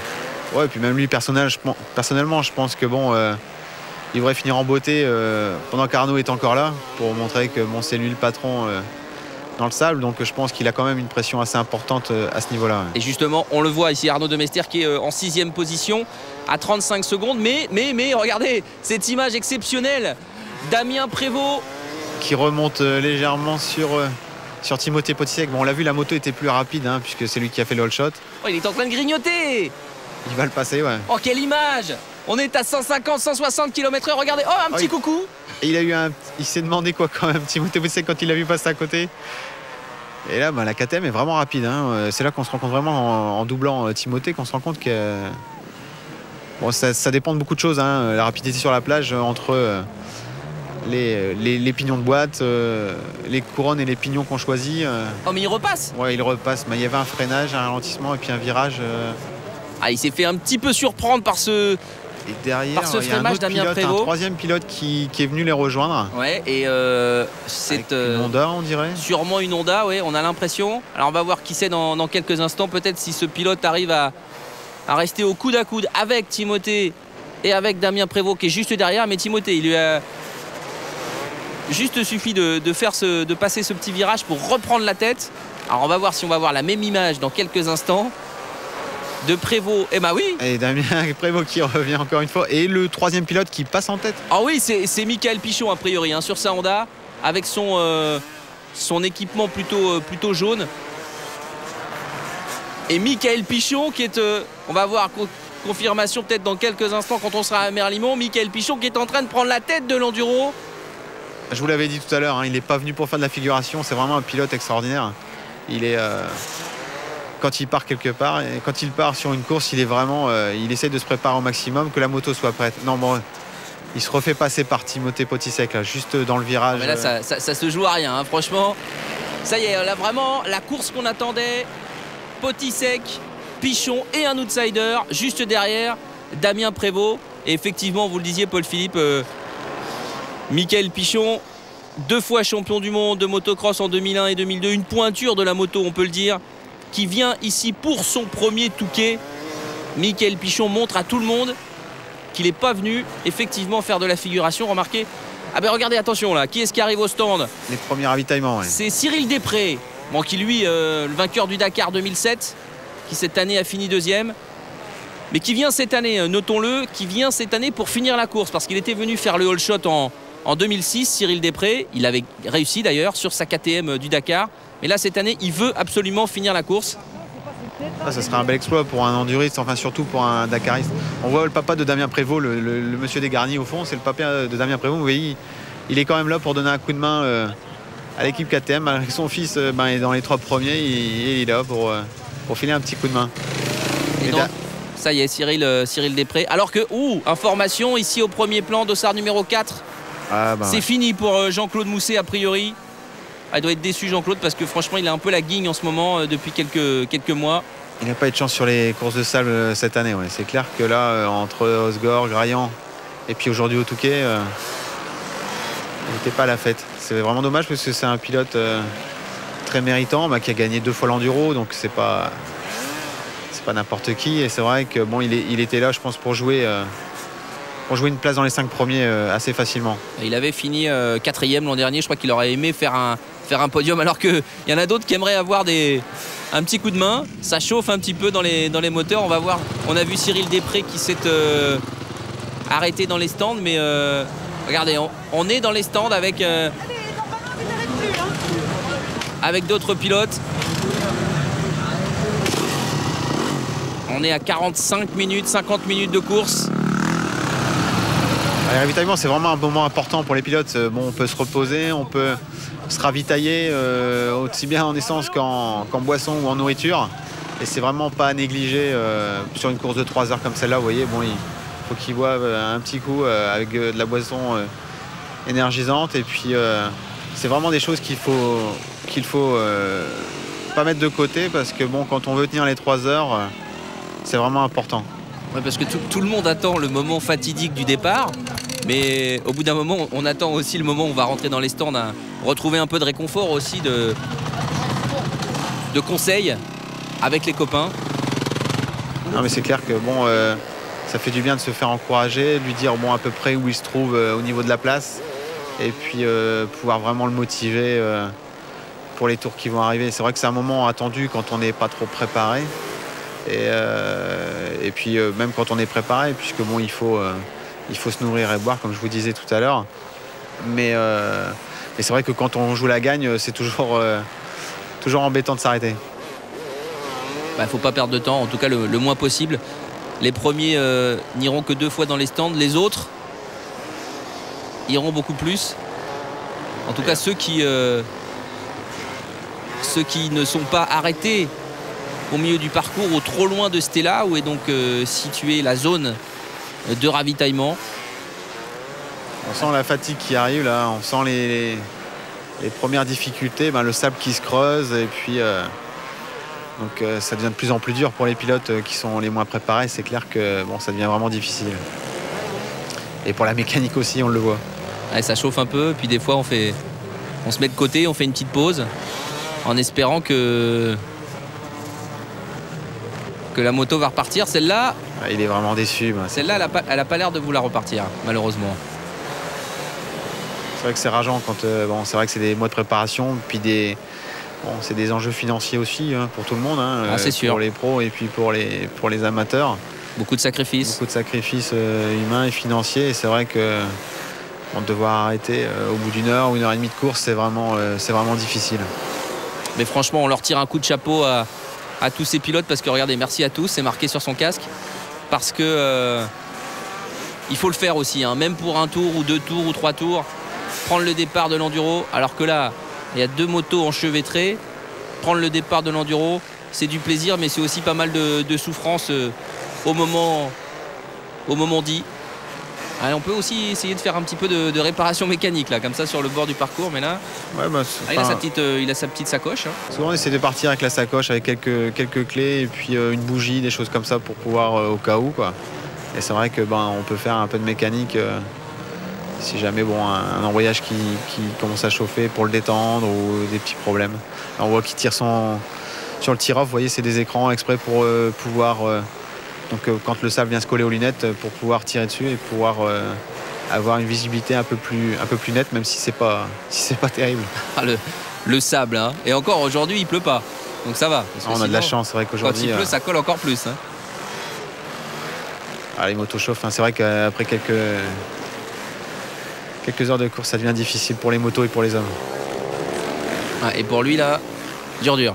Ouais, et puis même lui, personnellement, je pense que bon, il devrait finir en beauté pendant qu'Arnaud est encore là, pour montrer que bon, c'est lui le patron dans le sable. Donc je pense qu'il a quand même une pression assez importante à ce niveau-là. Et justement, on le voit ici, Arnaud Demester qui est en 6e position à 35 secondes. Mais regardez cette image exceptionnelle. Damien Prévost qui remonte légèrement sur Timothée Potisek. Bon, on l'a vu, la moto était plus rapide puisque c'est lui qui a fait le all shot. Oh, il est en train de grignoter. Il va le passer, ouais. Oh, quelle image! On est à 150-160 km/h. Regardez, oh, un petit coucou. Et il s'est demandé quoi quand même, Timothée Potisek, quand il l'a vu passer à côté. Et là, la KTM est vraiment rapide. C'est là qu'on se rend compte vraiment, en doublant Timothée, qu'on se rend compte que bon, ça dépend de beaucoup de choses. La rapidité sur la plage entre les pignons de boîte, les couronnes et les pignons qu'on choisit. Oh, mais il repasse. Ouais, il repasse. Mais il y avait un freinage, un ralentissement et puis un virage. Il s'est fait un petit peu surprendre par ce. Et derrière, par ce il y a un autre pilote, un troisième pilote qui est venu les rejoindre. Ouais, et c'est une Honda, on dirait. Sûrement une Honda, ouais, on a l'impression. Alors on va voir qui c'est dans quelques instants. Peut-être si ce pilote arrive à rester au coude à coude avec Timothée et avec Damien Prévost qui est juste derrière. Mais Timothée, il lui a juste suffi de passer ce petit virage pour reprendre la tête. Alors on va voir si on va voir la même image dans quelques instants. De Prévost, oui. Et Damien Prévost qui revient encore une fois. Et le troisième pilote qui passe en tête. Ah oui, c'est Michael Pichon a priori sur sa Honda avec son équipement plutôt jaune. Et Michael Pichon qui est, on va voir confirmation peut-être dans quelques instants quand on sera à Merlimont. Michael Pichon qui est en train de prendre la tête de l'enduro. Je vous l'avais dit tout à l'heure, il n'est pas venu pour faire de la figuration. C'est vraiment un pilote extraordinaire. Il est... Quand il part quelque part, et quand il part sur une course, il est vraiment, il essaie de se préparer au maximum, que la moto soit prête. Non, bon, il se refait passer par Timothée Potisek, là, juste dans le virage. Mais là, ça se joue à rien, franchement. Ça y est, là, vraiment, la course qu'on attendait, Potisek, Pichon et un outsider, juste derrière, Damien Prévost. Et effectivement, vous le disiez, Paul-Philippe, Michael Pichon, 2 fois champion du monde de motocross en 2001 et 2002, une pointure de la moto, on peut le dire, qui vient ici pour son premier Touquet. Michael Pichon montre à tout le monde qu'il n'est pas venu effectivement faire de la figuration. Remarquez, regardez, attention là, qui est-ce qui arrive au stand? Les premiers ravitaillements, ouais. C'est Cyril Després, qui lui, le vainqueur du Dakar 2007, qui cette année a fini 2e, mais qui vient cette année, notons-le, qui vient cette année pour finir la course, parce qu'il était venu faire le all shot en 2006, Cyril Després. Il avait réussi d'ailleurs sur sa KTM du Dakar. Mais là, cette année, il veut absolument finir la course. Ça serait un bel exploit pour un enduriste, enfin surtout pour un Dakariste. On voit le papa de Damien Prévost, le monsieur des Garnis au fond, c'est le papa de Damien Prévost. Vous voyez, il est quand même là pour donner un coup de main à l'équipe KTM. Avec son fils est dans les 3 premiers, il est là pour filer un petit coup de main. Et donc, ça y est, Cyril Després. Alors que, information ici au premier plan, dossard numéro 4. C'est fini pour Jean-Claude Mousset a priori. Il doit être déçu, Jean-Claude, parce que franchement il a un peu la guigne en ce moment depuis quelques mois. Il n'a pas eu de chance sur les courses de sable cette année, ouais. C'est clair que là entre Osgore, Graillan et puis aujourd'hui au Touquet, il n'était pas à la fête. C'est vraiment dommage parce que c'est un pilote très méritant, qui a gagné 2 fois l'enduro, donc c'est pas n'importe qui. Et c'est vrai que bon, il était là, je pense, pour jouer une place dans les 5 premiers assez facilement. Il avait fini 4e l'an dernier. Je crois qu'il aurait aimé faire un podium, alors qu'il y en a d'autres qui aimeraient avoir un petit coup de main. Ça chauffe un petit peu dans les moteurs. On va voir. On a vu Cyril Després qui s'est arrêté dans les stands, mais regardez, on est dans les stands avec d'autres pilotes. On est à 45 minutes, 50 minutes de course. Les ravitaillements, c'est vraiment un moment important pour les pilotes. Bon, on peut se reposer, on peut se ravitailler aussi bien en essence qu'en boisson ou en nourriture. Et c'est vraiment pas à négliger sur une course de 3 heures comme celle-là. Vous voyez, bon, il faut qu'ils boivent un petit coup avec de la boisson énergisante. Et puis, c'est vraiment des choses qu'il faut pas mettre de côté parce que bon, quand on veut tenir les 3 heures, c'est vraiment important. Ouais, parce que tout le monde attend le moment fatidique du départ, mais au bout d'un moment, on attend aussi le moment où on va rentrer dans les stands, retrouver un peu de réconfort aussi, de conseils avec les copains. Non, mais c'est clair que bon, ça fait du bien de se faire encourager, de lui dire bon, à peu près où il se trouve au niveau de la place, et puis pouvoir vraiment le motiver pour les tours qui vont arriver. C'est vrai que c'est un moment attendu quand on n'est pas trop préparé. Et puis même quand on est préparé, puisque bon, il faut se nourrir et boire, comme je vous disais tout à l'heure. Mais c'est vrai que quand on joue la gagne, c'est toujours embêtant de s'arrêter. Bah, faut pas perdre de temps, en tout cas le moins possible. Les premiers n'iront que 2 fois dans les stands, les autres iront beaucoup plus. En tout cas ceux qui ne sont pas arrêtés au milieu du parcours ou trop loin de Stella, où est donc située la zone de ravitaillement. On sent la fatigue qui arrive là, on sent les premières difficultés, le sable qui se creuse et puis donc ça devient de plus en plus dur pour les pilotes qui sont les moins préparés. C'est clair que bon, ça devient vraiment difficile. Et pour la mécanique aussi, on le voit. Ouais, ça chauffe un peu, puis des fois on se met de côté, on fait une petite pause en espérant que la moto va repartir. Celle-là, il est vraiment déçu. Celle-là, elle a pas l'air de vouloir repartir, malheureusement. C'est vrai que c'est rageant quand c'est vrai que c'est des mois de préparation, puis c'est des enjeux financiers aussi pour tout le monde, c'est sûr. Pour les pros et puis pour les amateurs. Beaucoup de sacrifices. Beaucoup de sacrifices humains et financiers. Et c'est vrai que devoir arrêter au bout d'une heure ou 1 heure et demie de course, c'est vraiment difficile. Mais franchement, on leur tire un coup de chapeau à tous ces pilotes parce que regardez, merci à tous, c'est marqué sur son casque. Parce que il faut le faire aussi, même pour 1 tour ou 2 tours ou 3 tours. Prendre le départ de l'enduro, alors que là, il y a 2 motos enchevêtrées. Prendre le départ de l'enduro, c'est du plaisir, mais c'est aussi pas mal de souffrance au moment dit. Allez, on peut aussi essayer de faire un petit peu de réparation mécanique là, comme ça sur le bord du parcours, mais là, il a sa petite sacoche. Souvent on essaie de partir avec la sacoche, avec quelques clés et puis une bougie, des choses comme ça pour pouvoir au cas où quoi. Et c'est vrai que on peut faire un peu de mécanique si jamais un embrayage qui commence à chauffer pour le détendre ou des petits problèmes. Alors, on voit qu'il tire sur le tir-off, vous voyez, c'est des écrans exprès pour pouvoir donc quand le sable vient se coller aux lunettes, pour pouvoir tirer dessus et pouvoir avoir une visibilité un peu plus nette, même si c'est pas terrible. Le sable, et encore aujourd'hui il pleut pas, donc ça va. On a de la chance, c'est vrai qu'aujourd'hui quand il pleut ça colle encore plus. Les motos chauffent, c'est vrai qu'après quelques heures de course, ça devient difficile pour les motos et pour les hommes. Et pour lui là, dur.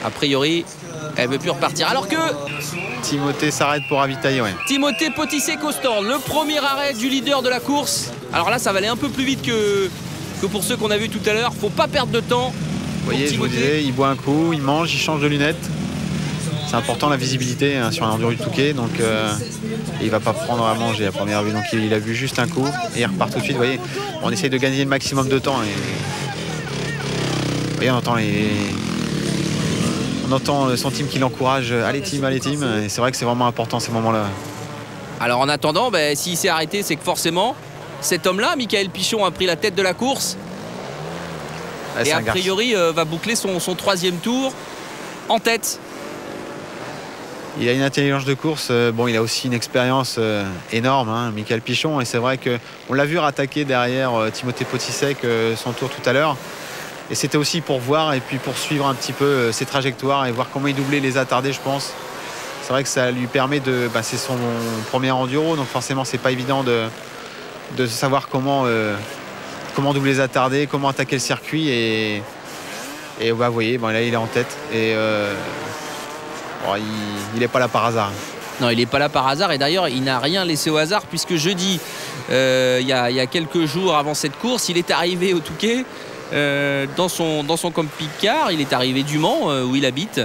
A priori, elle veut plus repartir. Alors que Timothée s'arrête pour ravitailler. Ouais. Timothée Potisek-Costorn, le premier arrêt du leader de la course. Alors là, ça va aller un peu plus vite que pour ceux qu'on a vus tout à l'heure. Faut pas perdre de temps. Vous voyez, je vous disais, il boit un coup, il mange, il change de lunettes. C'est important la visibilité sur un enduro du Touquet, donc il va pas prendre à manger à première vue. Donc il a vu juste un coup et il repart tout de suite. Vous voyez, on essaye de gagner le maximum de temps. Vous voyez, on entend son team qui l'encourage. Allez team. Et c'est vrai que c'est vraiment important ces moments-là. Alors en attendant, s'il s'est arrêté, c'est que forcément, cet homme-là, Michael Pichon, a pris la tête de la course. Et a priori va boucler son 3e tour en tête. Il a une intelligence de course, il a aussi une expérience énorme, Michael Pichon. Et c'est vrai qu'on l'a vu rattaquer derrière Timothée Potisek son tour tout à l'heure. Et c'était aussi pour voir et puis pour suivre un petit peu ses trajectoires et voir comment il doublait les attardés, je pense. C'est vrai que ça lui permet de... c'est son premier enduro, donc forcément c'est pas évident de savoir comment doubler les attardés, comment attaquer le circuit. Et vous voyez, là il est en tête. Et il n'est pas là par hasard. Non, il n'est pas là par hasard. Et d'ailleurs, il n'a rien laissé au hasard, puisque jeudi, il y a quelques jours avant cette course, il est arrivé au Touquet. dans son camping-car. Il est arrivé du Mans, où il habite,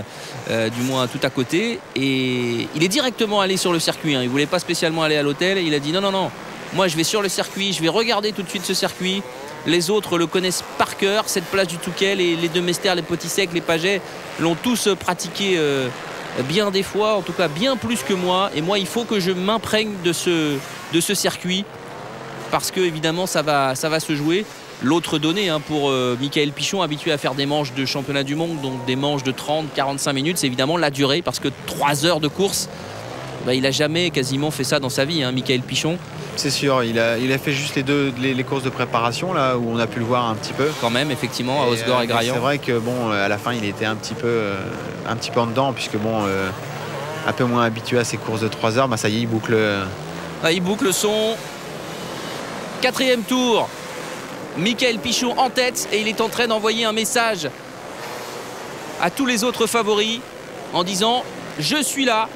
du moins tout à côté. Et il est directement allé sur le circuit. Il ne voulait pas spécialement aller à l'hôtel. Il a dit non, moi je vais sur le circuit, je vais regarder tout de suite ce circuit. Les autres le connaissent par cœur, cette place du Touquet, les De Mester, les Potisek, les Paget l'ont tous pratiqué bien des fois, en tout cas bien plus que moi. Et moi, il faut que je m'imprègne de ce circuit parce que évidemment ça va se jouer. L'autre donnée pour Michael Pichon, habitué à faire des manches de championnat du monde, donc des manches de 30-45 minutes, c'est évidemment la durée, parce que 3 heures de course, il n'a jamais quasiment fait ça dans sa vie, Michael Pichon. C'est sûr, il a fait juste les courses de préparation, là où on a pu le voir un petit peu. Quand même, effectivement, à Osgore et Graillon. C'est vrai que à la fin, il était un petit peu en dedans, puisque un peu moins habitué à ces courses de 3 heures, ça y est, il boucle. Il boucle son 4e tour. Michael Pichon en tête et il est en train d'envoyer un message à tous les autres favoris en disant je suis là.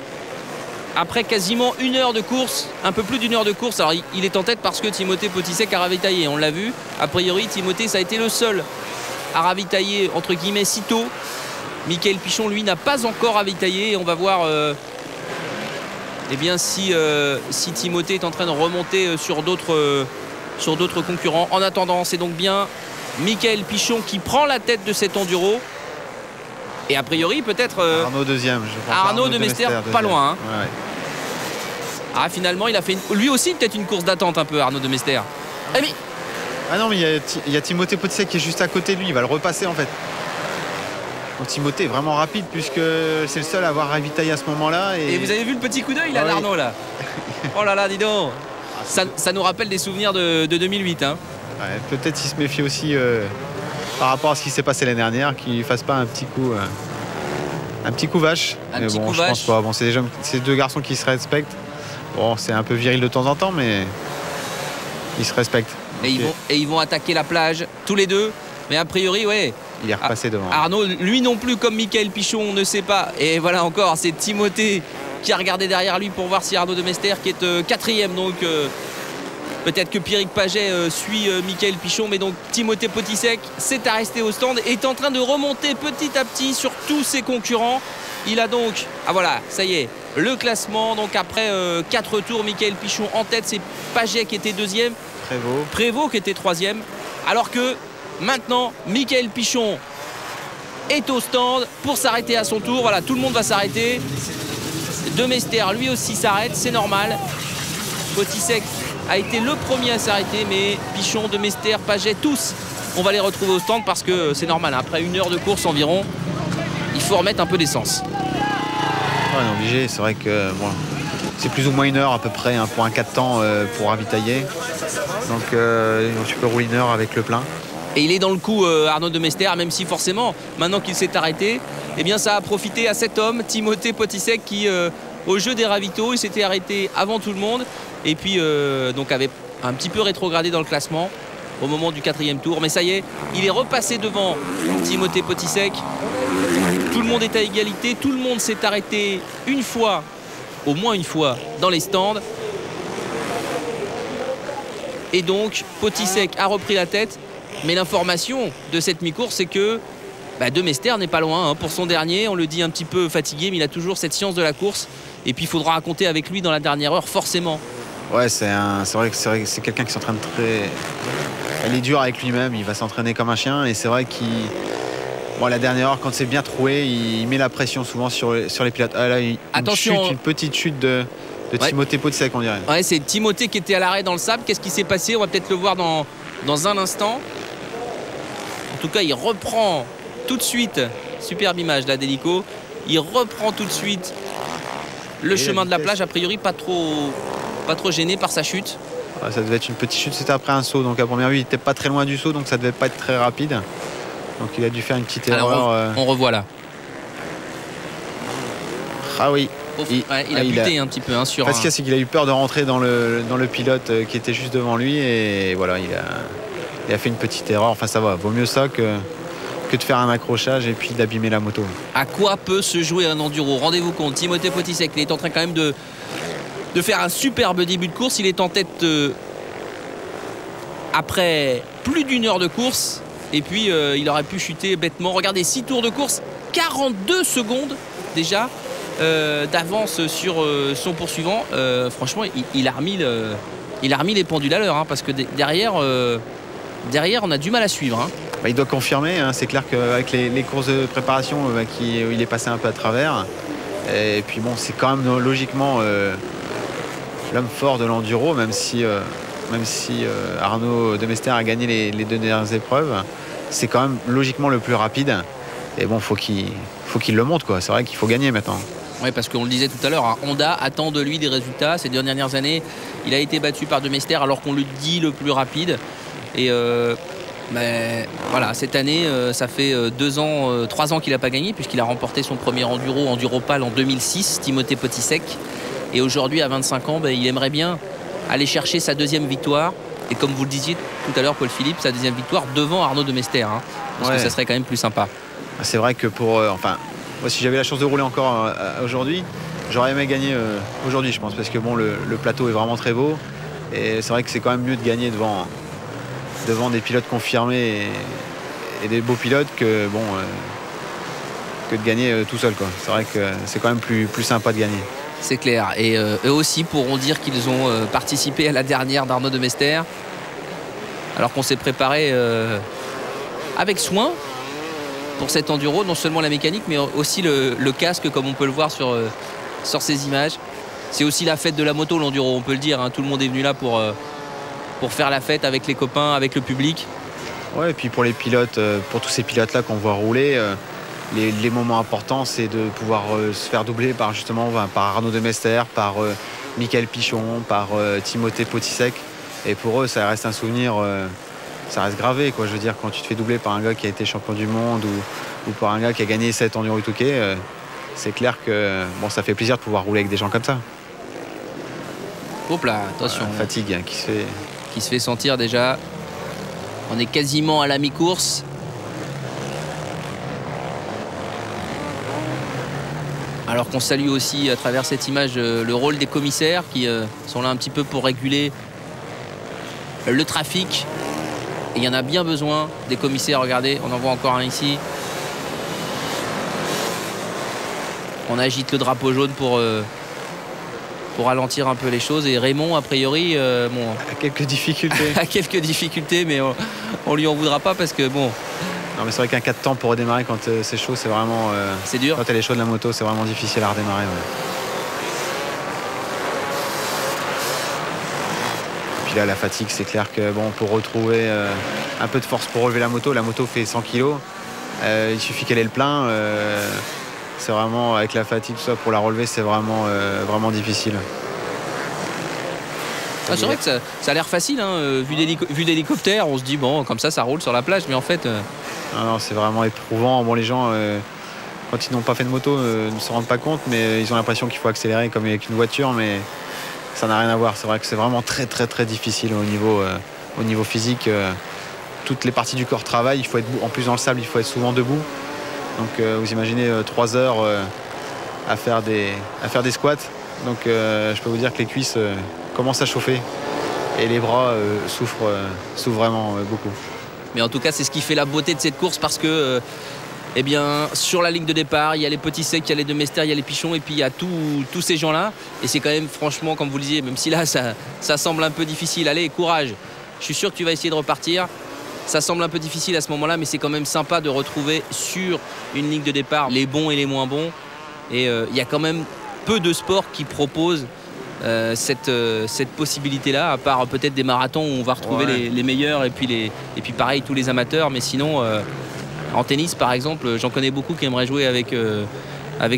Après quasiment 1 heure de course, un peu plus d'1 heure de course. Alors il est en tête parce que Timothée Potisek a ravitaillé, on l'a vu. A priori Timothée, ça a été le seul à ravitailler entre guillemets si tôt. Michael Pichon lui n'a pas encore ravitaillé. On va voir si Timothée est en train de remonter sur d'autres concurrents. En attendant, c'est donc bien Michael Pichon qui prend la tête de cet enduro. Et a priori, peut-être... Arnaud deuxième, je pense. Arnaud de Mester, pas loin. Ouais. Finalement, il a fait lui aussi peut-être une course d'attente un peu, Arnaud de Mester. Ah non, mais il y a Timothée Potisek qui est juste à côté de lui. Il va le repasser, en fait. Donc Timothée est vraiment rapide, puisque c'est le seul à avoir ravitaillé à ce moment-là. Et vous avez vu le petit coup d'œil, là, d'Arnaud, là. Oh là là, dis donc. Ça nous rappelle des souvenirs de 2008. Ouais, peut-être qu'il se méfie aussi par rapport à ce qui s'est passé l'année dernière, qu'il ne fasse pas un petit coup vache. Je pense pas. C'est 2 garçons qui se respectent. Bon, c'est un peu viril de temps en temps, mais ils se respectent. Et ils vont attaquer la plage, tous les deux. Mais a priori, ouais. Il est repassé devant. Arnaud, lui non plus, comme Michael Pichon, on ne sait pas. Et voilà encore, c'est Timothée qui a regardé derrière lui pour voir si Arnaud de Mester qui est 4e. Donc peut-être que Pierrick Paget suit Michael Pichon. Mais donc Timothée Potisek s'est arrêté au stand et est en train de remonter petit à petit sur tous ses concurrents. Il a donc, voilà, ça y est, le classement. Donc après 4 tours, Michael Pichon en tête. C'est Paget qui était 2e. Prévost qui était 3e. Alors que maintenant, Michael Pichon est au stand pour s'arrêter à son tour. Voilà, tout le monde va s'arrêter. De Mester lui aussi s'arrête, c'est normal. Potisek a été le premier à s'arrêter, mais Pichon, De Mester, Paget, tous, on va les retrouver au stand parce que c'est normal. Après 1 heure de course environ, il faut remettre un peu d'essence. Ouais, non, obligé, c'est vrai que c'est plus ou moins 1 heure à peu près pour un 4 temps pour ravitailler. Donc tu peux rouler 1 heure avec le plein. Et il est dans le coup, Arnaud de Mester, même si forcément, maintenant qu'il s'est arrêté, eh bien ça a profité à cet homme, Timothée Potisek, qui au jeu des ravitaux, il s'était arrêté avant tout le monde et puis donc avait un petit peu rétrogradé dans le classement au moment du 4e tour. Mais ça y est, il est repassé devant Timothée Potisek. Tout le monde est à égalité, tout le monde s'est arrêté une fois, au moins une fois, dans les stands. Et donc Potisek a repris la tête. Mais l'information de cette mi-course, c'est que De Mester n'est pas loin pour son dernier. On le dit un petit peu fatigué, mais il a toujours cette science de la course. Et puis il faudra raconter avec lui dans la dernière heure, forcément. Ouais, c'est vrai que c'est quelqu'un qui s'entraîne il est dur avec lui-même, il va s'entraîner comme un chien. Et c'est vrai la dernière heure, quand c'est bien troué, il met la pression souvent sur les pilotes. Ah là, une petite chute de Timothée Potisek, on dirait. Ouais, c'est Timothée qui était à l'arrêt dans le sable. Qu'est-ce qui s'est passé? On va peut-être le voir dans un instant. En tout cas, il reprend tout de suite, superbe image là d'Hélico, il reprend tout de suite le chemin de la plage, a priori pas trop gêné par sa chute. Ouais, ça devait être une petite chute, c'était après un saut, donc à première vue il n'était pas très loin du saut, donc ça devait pas être très rapide. Donc il a dû faire une petite erreur. On revoit là. Ah oui. Il a buté un petit peu sur. Ce qu'il y a, c'est qu'il a eu peur de rentrer dans le pilote qui était juste devant lui et voilà, il a fait une petite erreur. Enfin ça va, vaut mieux ça que de faire un accrochage et puis d'abîmer la moto. À quoi peut se jouer un enduro? Rendez-vous compte, Timothée Potisek, il est en train quand même de faire un superbe début de course. Il est en tête après plus d'1 heure de course. Et puis il aurait pu chuter bêtement. Regardez, 6 tours de course, 42 secondes déjà d'avance sur son poursuivant. Franchement, il a remis les pendules à l'heure, hein, parce que derrière, on a du mal à suivre. Hein. Il doit confirmer, hein. C'est clair qu'avec les courses de préparation, il est passé un peu à travers. Et puis bon, c'est quand même logiquement l'homme fort de l'enduro, même si Arnaud Demester a gagné les 2 dernières épreuves. C'est quand même logiquement le plus rapide. Et bon, faut qu'il le montre, quoi. C'est vrai qu'il faut gagner maintenant. Oui, parce qu'on le disait tout à l'heure, hein, Honda attend de lui des résultats. Ces 2 dernières années, il a été battu par Demester alors qu'on le dit le plus rapide. Et voilà, cette année, ça fait 3 ans qu'il n'a pas gagné, puisqu'il a remporté son premier Enduropal en 2006, Timothée Potisek. Et aujourd'hui, à 25 ans, il aimerait bien aller chercher sa 2e victoire. Et comme vous le disiez tout à l'heure, Paul Philippe, sa 2e victoire devant Arnaud Demester. Hein, parce que ça serait quand même plus sympa. C'est vrai que moi, si j'avais la chance de rouler encore aujourd'hui, j'aurais aimé gagner aujourd'hui, je pense, parce que bon, le plateau est vraiment très beau. Et c'est vrai que c'est quand même mieux de gagner devant des pilotes confirmés et des beaux pilotes que de gagner tout seul, quoi. C'est vrai que c'est quand même plus sympa de gagner. C'est clair. Et eux aussi pourront dire qu'ils ont participé à la dernière d'Arnaud Demester, alors qu'on s'est préparé avec soin pour cet enduro, non seulement la mécanique, mais aussi le casque, comme on peut le voir sur ces images. C'est aussi la fête de la moto, l'enduro, on peut le dire. Hein. Tout le monde est venu là pour faire la fête avec les copains, avec le public. Ouais, et puis pour les pilotes, pour tous ces pilotes-là qu'on voit rouler, les moments importants, c'est de pouvoir se faire doubler par Arnaud Demester, par Michael Pichon, par Timothée Potisek. Et pour eux, ça reste un souvenir, ça reste gravé, quoi. Je veux dire, quand tu te fais doubler par un gars qui a été champion du monde ou par un gars qui a gagné 7 Enduro Touquet, c'est clair que ça fait plaisir de pouvoir rouler avec des gens comme ça. Hop là, attention. Fatigue qui se fait sentir déjà. On est quasiment à la mi-course. Alors qu'on salue aussi à travers cette image le rôle des commissaires qui sont là un petit peu pour réguler le trafic. Et il y en a bien besoin des commissaires. Regardez, on en voit encore un ici. On agite le drapeau jaune pour ralentir un peu les choses. Et Raymond, a priori, a quelques difficultés. A quelques difficultés, mais on lui en voudra pas parce que bon. Non, mais c'est vrai qu'un 4 temps pour redémarrer quand c'est chaud, c'est vraiment. C'est dur. Quand elle est chaude la moto, c'est vraiment difficile à redémarrer. Ouais. Et puis là, la fatigue, c'est clair que pour retrouver un peu de force pour relever la moto fait 100 kg. Il suffit qu'elle ait le plein. C'est vraiment, avec la fatigue, tout ça, pour la relever, c'est vraiment difficile. Ah, c'est vrai que ça a l'air facile, hein. Vu d'hélicoptère, on se dit bon, comme ça roule sur la plage, mais en fait. Non, c'est vraiment éprouvant. Bon, les gens, quand ils n'ont pas fait de moto, ne se rendent pas compte, mais ils ont l'impression qu'il faut accélérer comme avec une voiture, mais ça n'a rien à voir. C'est vrai que c'est vraiment très très très difficile au niveau physique. Toutes les parties du corps travaillent. Il faut être en plus dans le sable, il faut être souvent debout. Donc vous imaginez 3 heures à faire des squats. Donc je peux vous dire que les cuisses commencent à chauffer et les bras souffrent vraiment beaucoup. Mais en tout cas, c'est ce qui fait la beauté de cette course parce que sur la ligne de départ, il y a les Potisek, il y a les Demester, il y a les Pichon et puis il y a tous ces gens-là. Et c'est quand même, franchement, comme vous le disiez, même si là, ça semble un peu difficile. Allez, courage. Je suis sûr que tu vas essayer de repartir. Ça semble un peu difficile à ce moment-là, mais c'est quand même sympa de retrouver sur une ligne de départ les bons et les moins bons. Et il y a quand même peu de sports qui proposent cette possibilité-là, à part peut-être des marathons où on va retrouver les meilleurs et puis pareil, tous les amateurs. Mais sinon, en tennis, par exemple, j'en connais beaucoup qui aimeraient jouer avec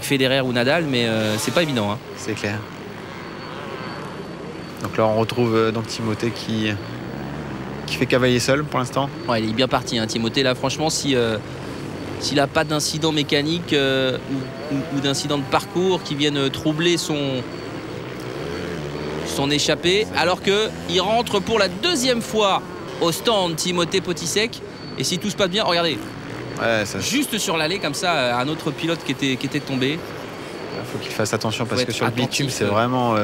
Federer ou Nadal, mais c'est pas évident. Hein. C'est clair. Donc là, on retrouve Timothée qui fait cavalier seul pour l'instant. Ouais, il est bien parti, hein, Timothée. Là, franchement, s'il n'a pas d'incident mécanique ou d'incident de parcours qui viennent troubler son échappée, alors qu'il rentre pour la 2e fois au stand Timothée Potisek. Et si tout se passe bien, regardez, juste sur l'allée, comme ça, un autre pilote qui était tombé. Il faut qu'il fasse attention parce que sur le bitume, c'est vraiment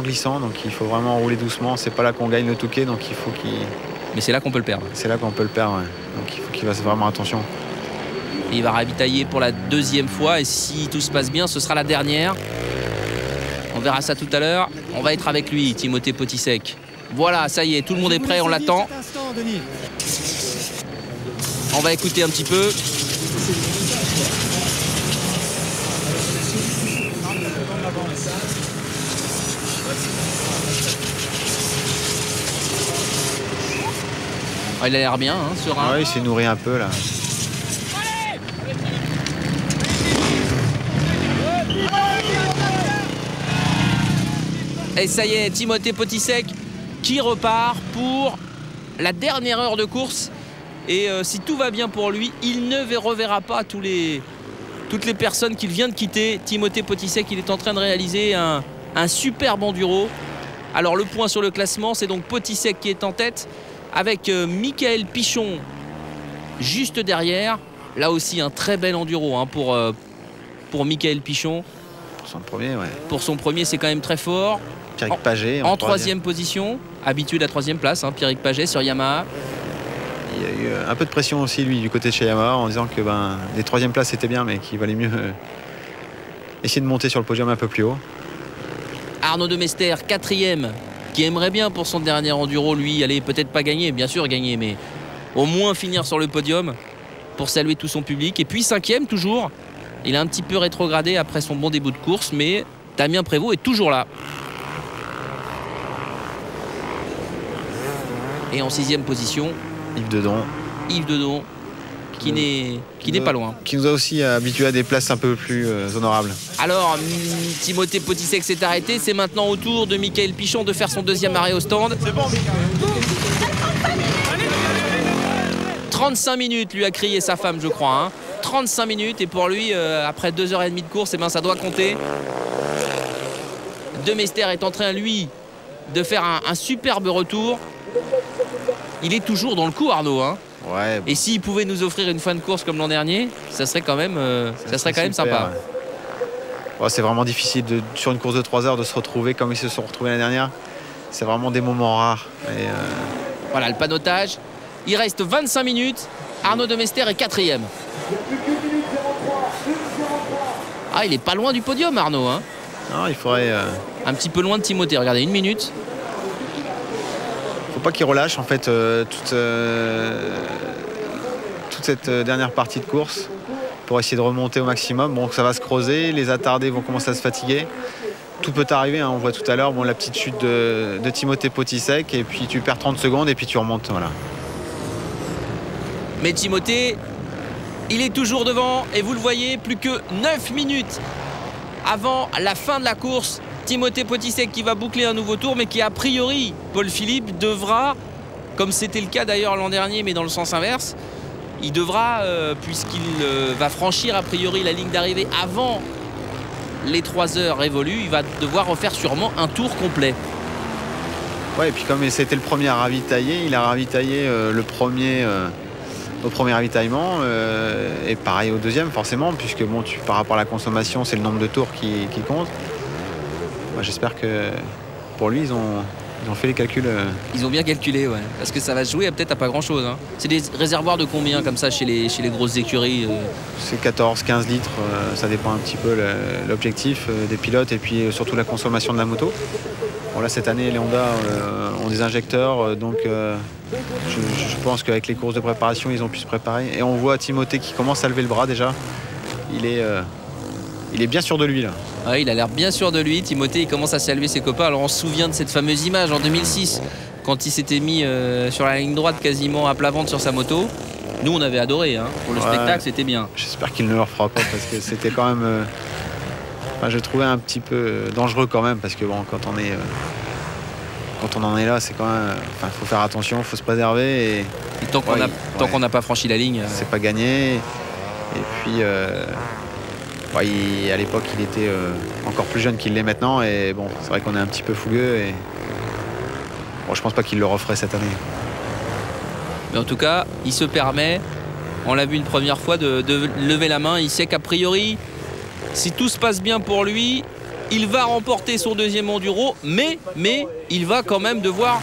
glissant, donc il faut vraiment rouler doucement. C'est pas là qu'on gagne le Touquet, donc il faut Mais c'est là qu'on peut le perdre. C'est là qu'on peut le perdre, ouais. Donc il faut qu'il fasse vraiment attention. Et il va ravitailler pour la deuxième fois et si tout se passe bien, ce sera la dernière. On verra ça tout à l'heure. On va être avec lui, Timothée Potisek. Voilà, ça y est, tout le monde est prêt, on l'attend. On va écouter un petit peu. Il a l'air bien, hein, serein. Ouais, il s'est nourri un peu là. Et ça y est, Timothée Potisek qui repart pour la dernière heure de course. Et si tout va bien pour lui, il ne reverra pas toutes les personnes qu'il vient de quitter. Timothée Potisek, il est en train de réaliser un superbe enduro. Alors le point sur le classement, c'est donc Potisek qui est en tête avec Michael Pichon juste derrière. Là aussi un très bel enduro hein, pour Michael Pichon. Pour son premier, ouais. Pour son premier, c'est quand même très fort. Pierrick Paget en troisième position, habitué de la troisième place, hein, Pierrick Paget sur Yamaha. Il y a eu un peu de pression aussi lui du côté de chez Yamaha en disant que les troisièmes places c'était bien mais qu'il valait mieux essayer de monter sur le podium un peu plus haut. Arnaud Demester, quatrième, qui aimerait bien pour son dernier enduro, lui, allez peut-être pas gagner, bien sûr gagner, mais au moins finir sur le podium pour saluer tout son public. Et puis cinquième toujours, il a un petit peu rétrogradé après son bon début de course, mais Damien Prévost est toujours là. Et en sixième position, Yves Dedon. Yves Dedon, qui n'est pas loin. Qui nous a aussi habitués à des places un peu plus honorables. Alors, Timothée Potisek s'est arrêté. C'est maintenant au tour de Michael Pichon de faire son deuxième arrêt au stand. C'est bon. 35 minutes, lui a crié sa femme, je crois. Hein. 35 minutes. Et pour lui, après 2h30 de course, ça doit compter. Demester est en train, lui, de faire un superbe retour. Il est toujours dans le coup, Arnaud. Hein. Ouais, bon. Et s'il pouvait nous offrir une fin de course comme l'an dernier, ça serait quand même, sympa. Ouais. Ouais, c'est vraiment difficile sur une course de 3 heures de se retrouver comme ils se sont retrouvés l'année dernière. C'est vraiment des moments rares. Et Voilà le panotage. Il reste 25 minutes. Arnaud Demester est quatrième. Ah, il est pas loin du podium, Arnaud. Hein. Non, il faudrait... Un petit peu loin de Timothée. Regardez, 1 minute. Faut pas qu'il relâche en fait toute cette dernière partie de course pour essayer de remonter au maximum. Bon, ça va se creuser, les attardés vont commencer à se fatiguer. Tout peut arriver, hein. On voit tout à l'heure la petite chute de Timothée Potisek et puis tu perds 30 secondes et puis tu remontes. Voilà. Mais Timothée, il est toujours devant et vous le voyez, plus que 9 minutes avant la fin de la course. Timothée Potisek qui va boucler un nouveau tour mais qui a priori, Paul Philippe devra, comme c'était le cas d'ailleurs l'an dernier mais dans le sens inverse, il devra, puisqu'il va franchir a priori la ligne d'arrivée avant les 3 heures révolues, il va devoir refaire sûrement un tour complet. Ouais, et puis comme c'était le premier à ravitailler, il a ravitaillé au premier ravitaillement et pareil au deuxième forcément, puisque bon, par rapport à la consommation, c'est le nombre de tours qui compte. Moi, j'espère que pour lui, ils ont fait les calculs. Ils ont bien calculé, ouais. Parce que ça va se jouer peut-être à pas grand-chose. Hein. C'est des réservoirs de combien comme ça chez les grosses écuries C'est 14-15 litres, ça dépend un petit peu l'objectif des pilotes et puis surtout la consommation de la moto. Bon, là, cette année, les Honda ont des injecteurs, donc je pense qu'avec les courses de préparation, ils ont pu se préparer. Et on voit Timothée qui commence à lever le bras déjà. Il est bien sûr de lui là. Ouais, il a l'air bien sûr de lui. Timothée, il commence à saluer ses copains. Alors on se souvient de cette fameuse image en 2006 quand il s'était mis sur la ligne droite quasiment à plat ventre sur sa moto. Nous on avait adoré, hein. Pour le spectacle c'était bien. J'espère qu'il ne le refera pas parce que c'était quand même... je trouvais un petit peu dangereux quand même parce que bon, quand on en est là, c'est quand même... faut faire attention, il faut se préserver. Et tant qu'on n'a pas franchi la ligne... C'est pas gagné. Et puis... à l'époque, il était encore plus jeune qu'il l'est maintenant. Et bon, c'est vrai qu'on est un petit peu fougueux. Et bon, je pense pas qu'il le referait cette année. Mais en tout cas, il se permet, on l'a vu une première fois, de lever la main. Il sait qu'a priori, si tout se passe bien pour lui, il va remporter son deuxième enduro. Mais il va quand même devoir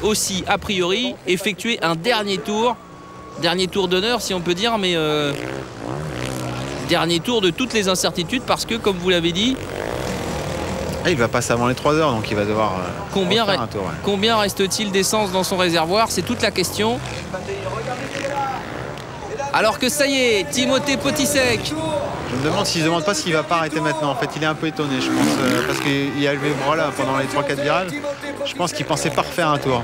aussi, a priori, effectuer un dernier tour d'honneur, si on peut dire, mais dernier tour de toutes les incertitudes, parce que, comme vous l'avez dit, il va passer avant les 3 heures, donc il va devoir combien refaire un tour. Ouais. Combien reste-t-il d'essence dans son réservoir? C'est toute la question. Alors que ça y est, Timothée Potisek. Je me demande s'il ne se demande pas s'il ne va pas arrêter maintenant. En fait, il est un peu étonné, je pense, parce qu'il a levé le bras là pendant les 3-4 virages. Je pense qu'il pensait pas refaire un tour.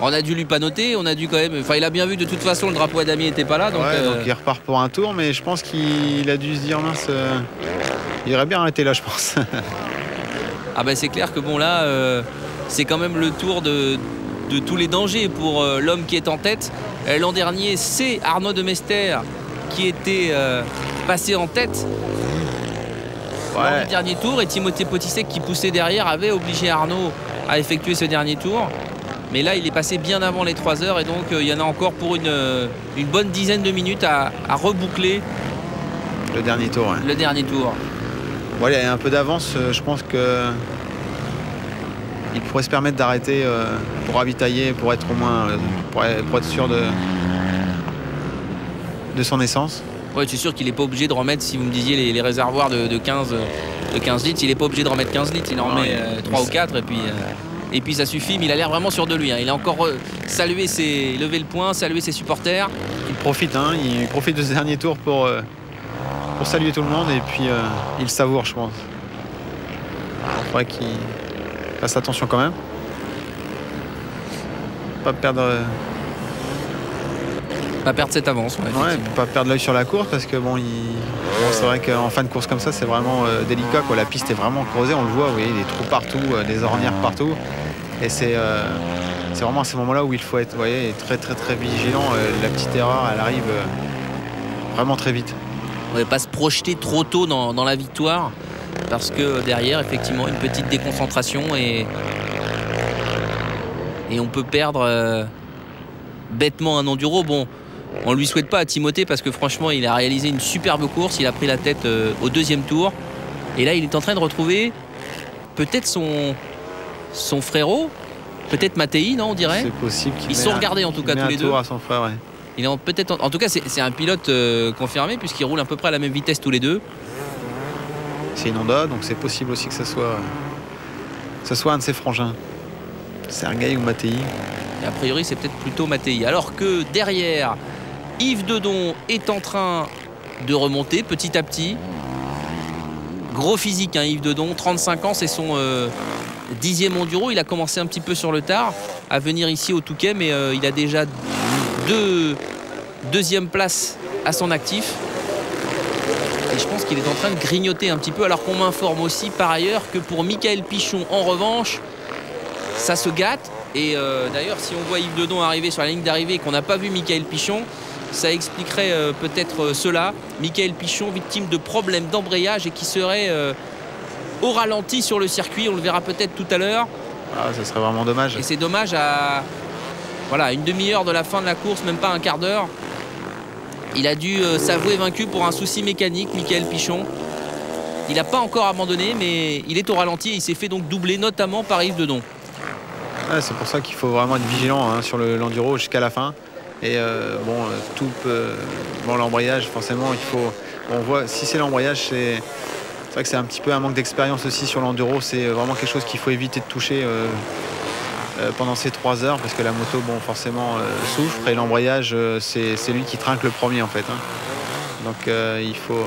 On a dû lui panoter, on a dû quand même. Enfin, il a bien vu de toute façon, le drapeau à damier n'était pas là. Donc, ouais, donc il repart pour un tour, mais je pense qu'il a dû se dire mince, il aurait bien arrêté là, je pense. Ah ben c'est clair que bon là, c'est quand même le tour de tous les dangers pour l'homme qui est en tête. L'an dernier, c'est Arnaud de Mester qui était passé en tête lors du dernier tour, et Timothée Potisek qui poussait derrière avait obligé Arnaud à effectuer ce dernier tour. Mais là, il est passé bien avant les 3 heures, et donc il y en a encore pour une bonne dizaine de minutes à reboucler le dernier tour. Ouais. Le dernier tour. Bon, il y a un peu d'avance, je pense que il pourrait se permettre d'arrêter pour ravitailler, pour être au moins pour être sûr de son essence. Ouais, c'est sûr qu'il n'est pas obligé de remettre, si vous me disiez les réservoirs de 15 litres, il n'est pas obligé de remettre 15 litres, il en remet 3 ou 4 et puis ça suffit, mais il a l'air vraiment sûr de lui. Hein. Il a encore levé le poing, salué ses supporters. Il profite de ce dernier tour pour saluer tout le monde, et puis il savoure, je pense. Il faudrait qu'il fasse attention quand même. Pas perdre cette avance. Ouais, pas perdre l'œil sur la course, parce que bon, c'est vrai qu'en fin de course comme ça, c'est vraiment délicat, quoi. La piste est vraiment creusée, on le voit, vous voyez, des trous partout, des ornières partout. Et c'est vraiment à ces moments-là où il faut être, très très très vigilant. La petite erreur, elle arrive vraiment très vite. On ne va pas se projeter trop tôt dans la victoire, parce que derrière, effectivement, une petite déconcentration et on peut perdre bêtement un enduro. Bon, on ne lui souhaite pas à Timothée, parce que franchement, il a réalisé une superbe course. Il a pris la tête au 2e tour. Et là, il est en train de retrouver peut-être son frérot, peut-être Mattei, non, on dirait. C'est possible. Ils sont regardés en tout cas tous les deux. À son frère, ouais. Il est en tout cas, c'est un pilote confirmé, puisqu'ils roulent à peu près à la même vitesse tous les deux. C'est une Honda, donc c'est possible aussi que ce soit un de ses frangins. Sergueï ou Mattei. Et a priori, c'est peut-être plutôt Mattei. Alors que derrière, Yves Dedon est en train de remonter petit à petit. Gros physique, hein, Yves Dedon, 35 ans, c'est son 10e enduro. Il a commencé un petit peu sur le tard à venir ici au Touquet, mais il a déjà 2e place à son actif. Et je pense qu'il est en train de grignoter un petit peu, alors qu'on m'informe aussi par ailleurs que pour Michael Pichon, en revanche, ça se gâte. Et d'ailleurs, si on voit Yves Dedon arriver sur la ligne d'arrivée et qu'on n'a pas vu Michael Pichon, ça expliquerait peut-être cela. Michael Pichon, victime de problèmes d'embrayage et qui serait au ralenti sur le circuit. On le verra peut-être tout à l'heure. Ah, ça serait vraiment dommage. Et c'est dommage à une demi-heure de la fin de la course, même pas un quart d'heure. Il a dû s'avouer vaincu pour un souci mécanique, Michael Pichon. Il n'a pas encore abandonné, mais il est au ralenti et il s'est fait donc doubler, notamment par Yves Dedon. Ouais, c'est pour ça qu'il faut vraiment être vigilant sur l'enduro jusqu'à la fin. Et l'embrayage, forcément, on voit, si c'est l'embrayage, c'est vrai que c'est un petit peu un manque d'expérience aussi sur l'enduro. C'est vraiment quelque chose qu'il faut éviter de toucher pendant ces 3 heures, parce que la moto, bon, forcément, souffre, et l'embrayage, c'est lui qui trinque le premier, en fait. Donc il faut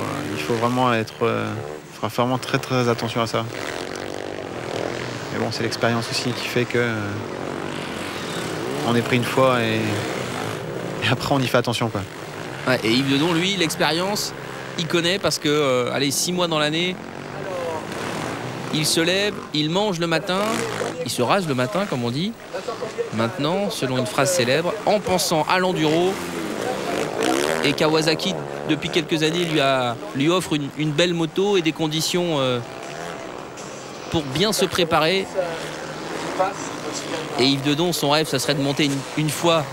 vraiment faire vraiment très très attention à ça. Mais bon, c'est l'expérience aussi qui fait que on est pris une fois et après on y fait attention, quoi. Ouais, et Yves Dedon, lui, l'expérience, il connaît, parce que 6 mois dans l'année, il se lève, il mange le matin, il se rase le matin, comme on dit. Maintenant, selon une phrase célèbre, en pensant à l'enduro. Et Kawasaki, depuis quelques années, lui offre une belle moto et des conditions pour bien se préparer. Et Yves Dedon, son rêve, ça serait de monter une fois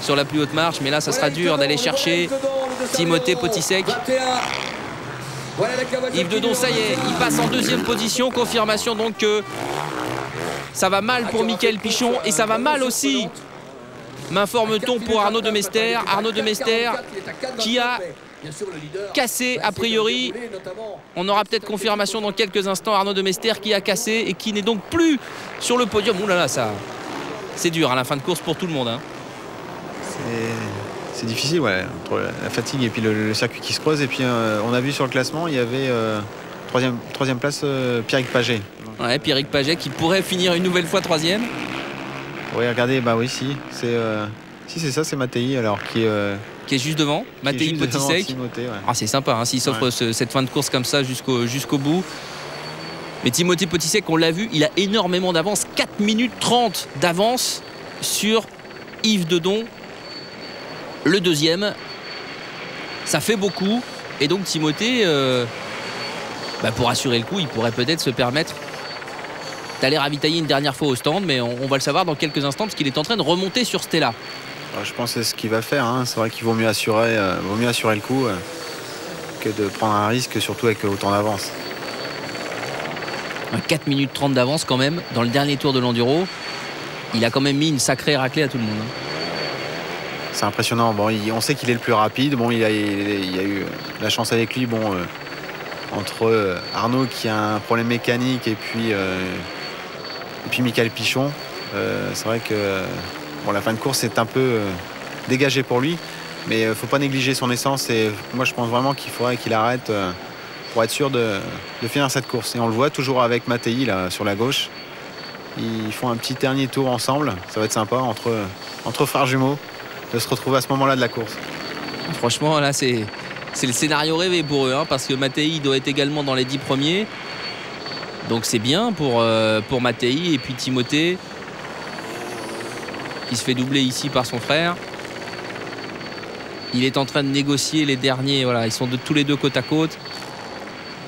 sur la plus haute marche, mais là, ça sera dur d'aller chercher Timothée Potisek. Yves Dedon, ça y est, il passe en 2e position. Confirmation donc que Ça va mal pour Mickaël Pichon et ça va mal aussi, m'informe-t-on, pour Arnaud Demester. Arnaud Demester qui a cassé a priori. On aura peut-être confirmation dans quelques instants. Arnaud Demester qui a cassé et qui n'est donc plus sur le podium. Ouh là là, ça, c'est dur à la fin de course pour tout le monde. Hein. C'est difficile, ouais, entre la fatigue et puis le circuit qui se creuse. Et puis on a vu sur le classement, il y avait troisième place Pierrick Paget. Ouais, Pierrick Paget qui pourrait finir une nouvelle fois 3e. Oui, regardez, bah oui, si c'est ça, c'est Mattei alors qui est juste devant, Mattei Potisek. Ouais. Ah, c'est sympa, hein, s'il s'offre cette fin de course comme ça jusqu'au bout. Mais Timothée Potisek, on l'a vu, il a énormément d'avance, 4 minutes 30 d'avance sur Yves Dedon, le deuxième. Ça fait beaucoup. Et donc Timothée, pour assurer le coup, il pourrait peut-être se permettre d'aller ravitailler une dernière fois au stand, mais on va le savoir dans quelques instants parce qu'il est en train de remonter sur Stella. Je pense que c'est ce qu'il va faire. Hein. C'est vrai qu'il vaut mieux assurer le coup que de prendre un risque, surtout avec autant d'avance. 4 minutes 30 d'avance quand même dans le dernier tour de l'enduro. Il a quand même mis une sacrée raclée à tout le monde. C'est impressionnant. Bon, on sait qu'il est le plus rapide. Bon, il y a eu la chance avec lui. Bon, entre Arnaud qui a un problème mécanique et puis Mickaël Pichon, c'est vrai que la fin de course est un peu dégagée pour lui. Mais il ne faut pas négliger son essence. Et moi, je pense vraiment qu'il faudrait qu'il arrête pour être sûr de finir cette course. Et on le voit toujours avec Mattei là, sur la gauche. Ils font un petit dernier tour ensemble. Ça va être sympa entre frères jumeaux de se retrouver à ce moment-là de la course. Franchement, là, c'est le scénario rêvé pour eux, hein, parce que Mattei doit être également dans les 10 premiers. Donc c'est bien pour Mattei. Et puis Timothée, qui se fait doubler ici par son frère. Il est en train de négocier les derniers. Voilà, ils sont tous les deux côte à côte.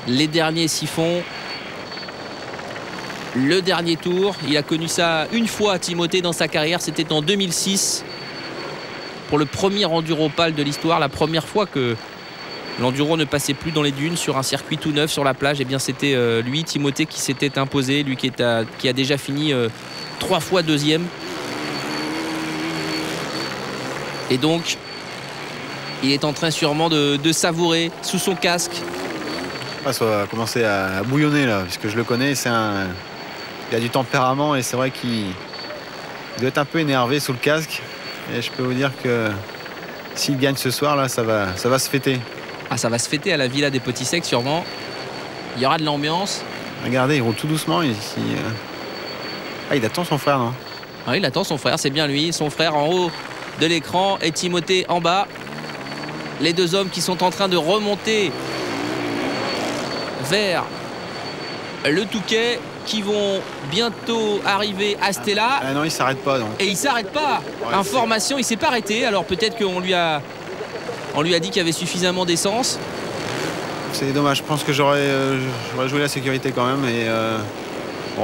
Les derniers siphons. Le dernier tour. Il a connu ça une fois, Timothée, dans sa carrière. C'était en 2006. Pour le premier Enduropal de l'histoire. La première fois que l'enduro ne passait plus dans les dunes sur un circuit tout neuf sur la plage. Eh bien, c'était lui, Timothée, qui s'était imposé. Lui qui a déjà fini 3 fois deuxième. Et donc, il est en train sûrement de savourer sous son casque. Ça va commencer à bouillonner là, puisque je le connais. Il a du tempérament et c'est vrai qu'il doit être un peu énervé sous le casque. Et je peux vous dire que s'il gagne ce soir là, ça va se fêter. Ah, ça va se fêter à la Villa des Potisek sûrement. Il y aura de l'ambiance. Regardez, il roule tout doucement. Il attend son frère, non? Ah, il attend son frère, c'est bien lui. Son frère en haut de l'écran et Timothée en bas. Les deux hommes qui sont en train de remonter vers le Touquet, qui vont bientôt arriver à Stella. Ah non, il s'arrête pas. Donc. Et il s'arrête pas. Ouais, information, il s'est pas arrêté. Alors peut-être qu'on lui a dit qu'il y avait suffisamment d'essence. C'est dommage. Je pense que j'aurais joué la sécurité quand même. Et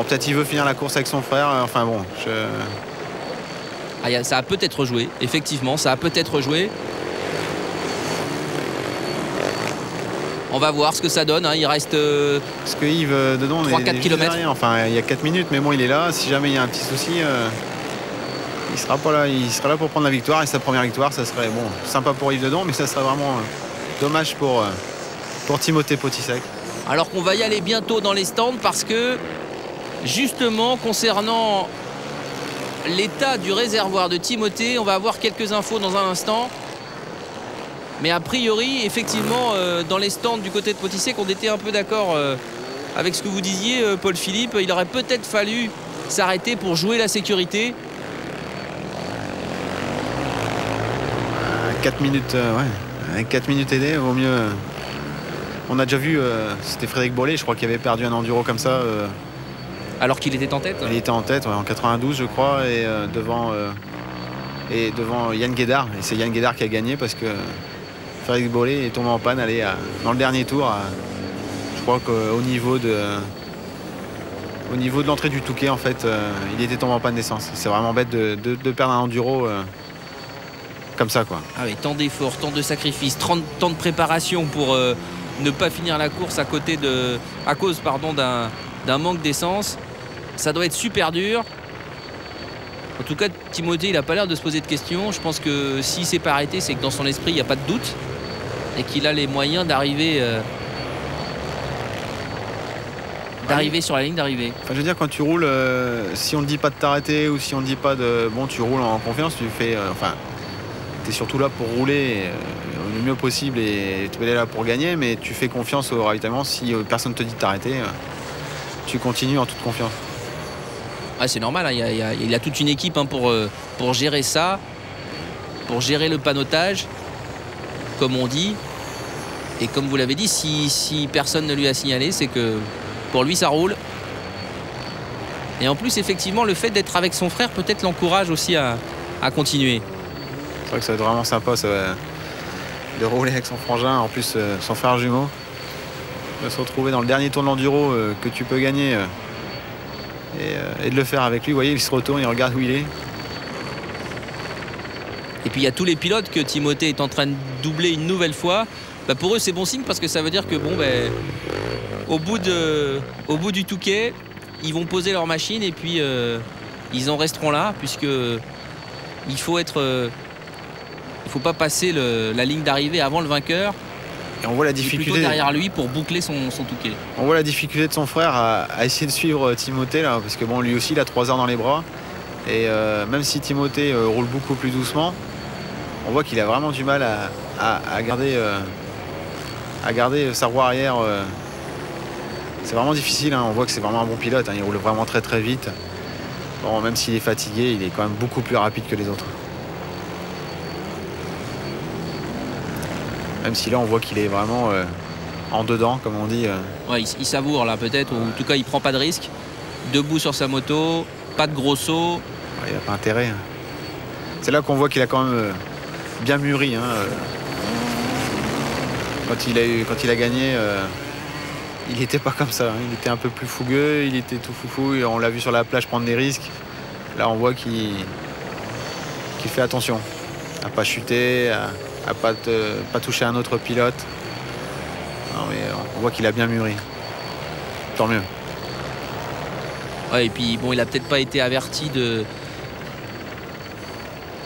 peut-être il veut finir la course avec son frère. Enfin bon. Ça a peut-être joué. Effectivement, ça a peut-être joué. On va voir ce que ça donne. Hein. Il reste parce que Yves Dedon 3-4 km. Enfin, il y a 4 minutes, mais bon, il est là. Si jamais il y a un petit souci, il sera pas là. Il sera là pour prendre la victoire. Et sa première victoire, ça serait sympa pour Yves Dedon, mais ça serait vraiment dommage pour Timothée Potisek. Alors qu'on va y aller bientôt dans les stands parce que justement concernant l'état du réservoir de Timothée, on va avoir quelques infos dans un instant. Mais a priori, effectivement, dans les stands du côté de Potisek, on était un peu d'accord avec ce que vous disiez, Paul Philippe. Il aurait peut-être fallu s'arrêter pour jouer la sécurité. 4 minutes, 4 minutes aidées, vaut mieux. On a déjà vu, c'était Frédéric Bollet, je crois qu'il avait perdu un enduro comme ça. Alors qu'il était en tête. Il était en tête, en 92, je crois, et devant Yann Guédard. Et c'est Yann Guédard qui a gagné parce que Frédéric Bollet est tombé en panne dans le dernier tour. Je crois qu'au niveau de l'entrée du Touquet, en fait, il était tombé en panne d'essence. C'est vraiment bête de perdre un enduro comme ça, quoi. Ah oui, tant d'efforts, tant de sacrifices, tant de préparation pour ne pas finir la course à cause d'un manque d'essence. Ça doit être super dur. En tout cas, Timothée, il n'a pas l'air de se poser de questions. Je pense que s'il ne s'est pas arrêté, c'est que dans son esprit, il n'y a pas de doute. Et qu'il a les moyens d'arriver sur la ligne d'arrivée. Enfin, je veux dire, quand tu roules, si on ne te dit pas de t'arrêter ou si on ne te dit pas de... Bon, tu roules en confiance, tu fais... tu es surtout là pour rouler le mieux possible et tu es là pour gagner, mais tu fais confiance au ravitaillement. Si personne ne te dit de t'arrêter, tu continues en toute confiance. Ah, c'est normal, hein. Il a toute une équipe hein, pour gérer ça, pour gérer le panotage, comme on dit. Et comme vous l'avez dit, si personne ne lui a signalé, c'est que pour lui ça roule. Et en plus, effectivement, le fait d'être avec son frère peut-être l'encourage aussi à continuer. C'est vrai que ça va être vraiment sympa de rouler avec son frangin, en plus son frère jumeau. De se retrouver dans le dernier tour de l'enduro que tu peux gagner et de le faire avec lui. Vous voyez, il se retourne, il regarde où il est. Et puis il y a tous les pilotes que Timothée est en train de doubler une nouvelle fois. Bah, pour eux, c'est bon signe parce que ça veut dire que bon, au bout du Touquet, ils vont poser leur machine et puis ils en resteront là puisque il faut pas passer la ligne d'arrivée avant le vainqueur. Et on voit la difficulté plutôt derrière lui pour boucler son Touquet. On voit la difficulté de son frère à essayer de suivre Timothée là, parce que bon, lui aussi il a 3 heures dans les bras. Et même si Timothée roule beaucoup plus doucement, on voit qu'il a vraiment du mal à garder sa roue arrière. C'est vraiment difficile, hein. On voit que c'est vraiment un bon pilote, hein. Il roule vraiment très très vite. Bon, même s'il est fatigué, il est quand même beaucoup plus rapide que les autres. Même si là on voit qu'il est vraiment en dedans, comme on dit. Ouais, il savoure là peut-être, ou en tout cas il prend pas de risque. Debout sur sa moto, pas de gros saut. Ouais, il n'a pas intérêt. C'est là qu'on voit qu'il a quand même bien mûri. Hein. Quand il a gagné, il n'était pas comme ça. Hein. Il était un peu plus fougueux, il était tout foufou. Et on l'a vu sur la plage prendre des risques. Là on voit qu'il fait attention à pas chuter, à pas toucher un autre pilote. Non, mais on voit qu'il a bien mûri. Tant mieux. Ouais, et puis bon, il a peut-être pas été averti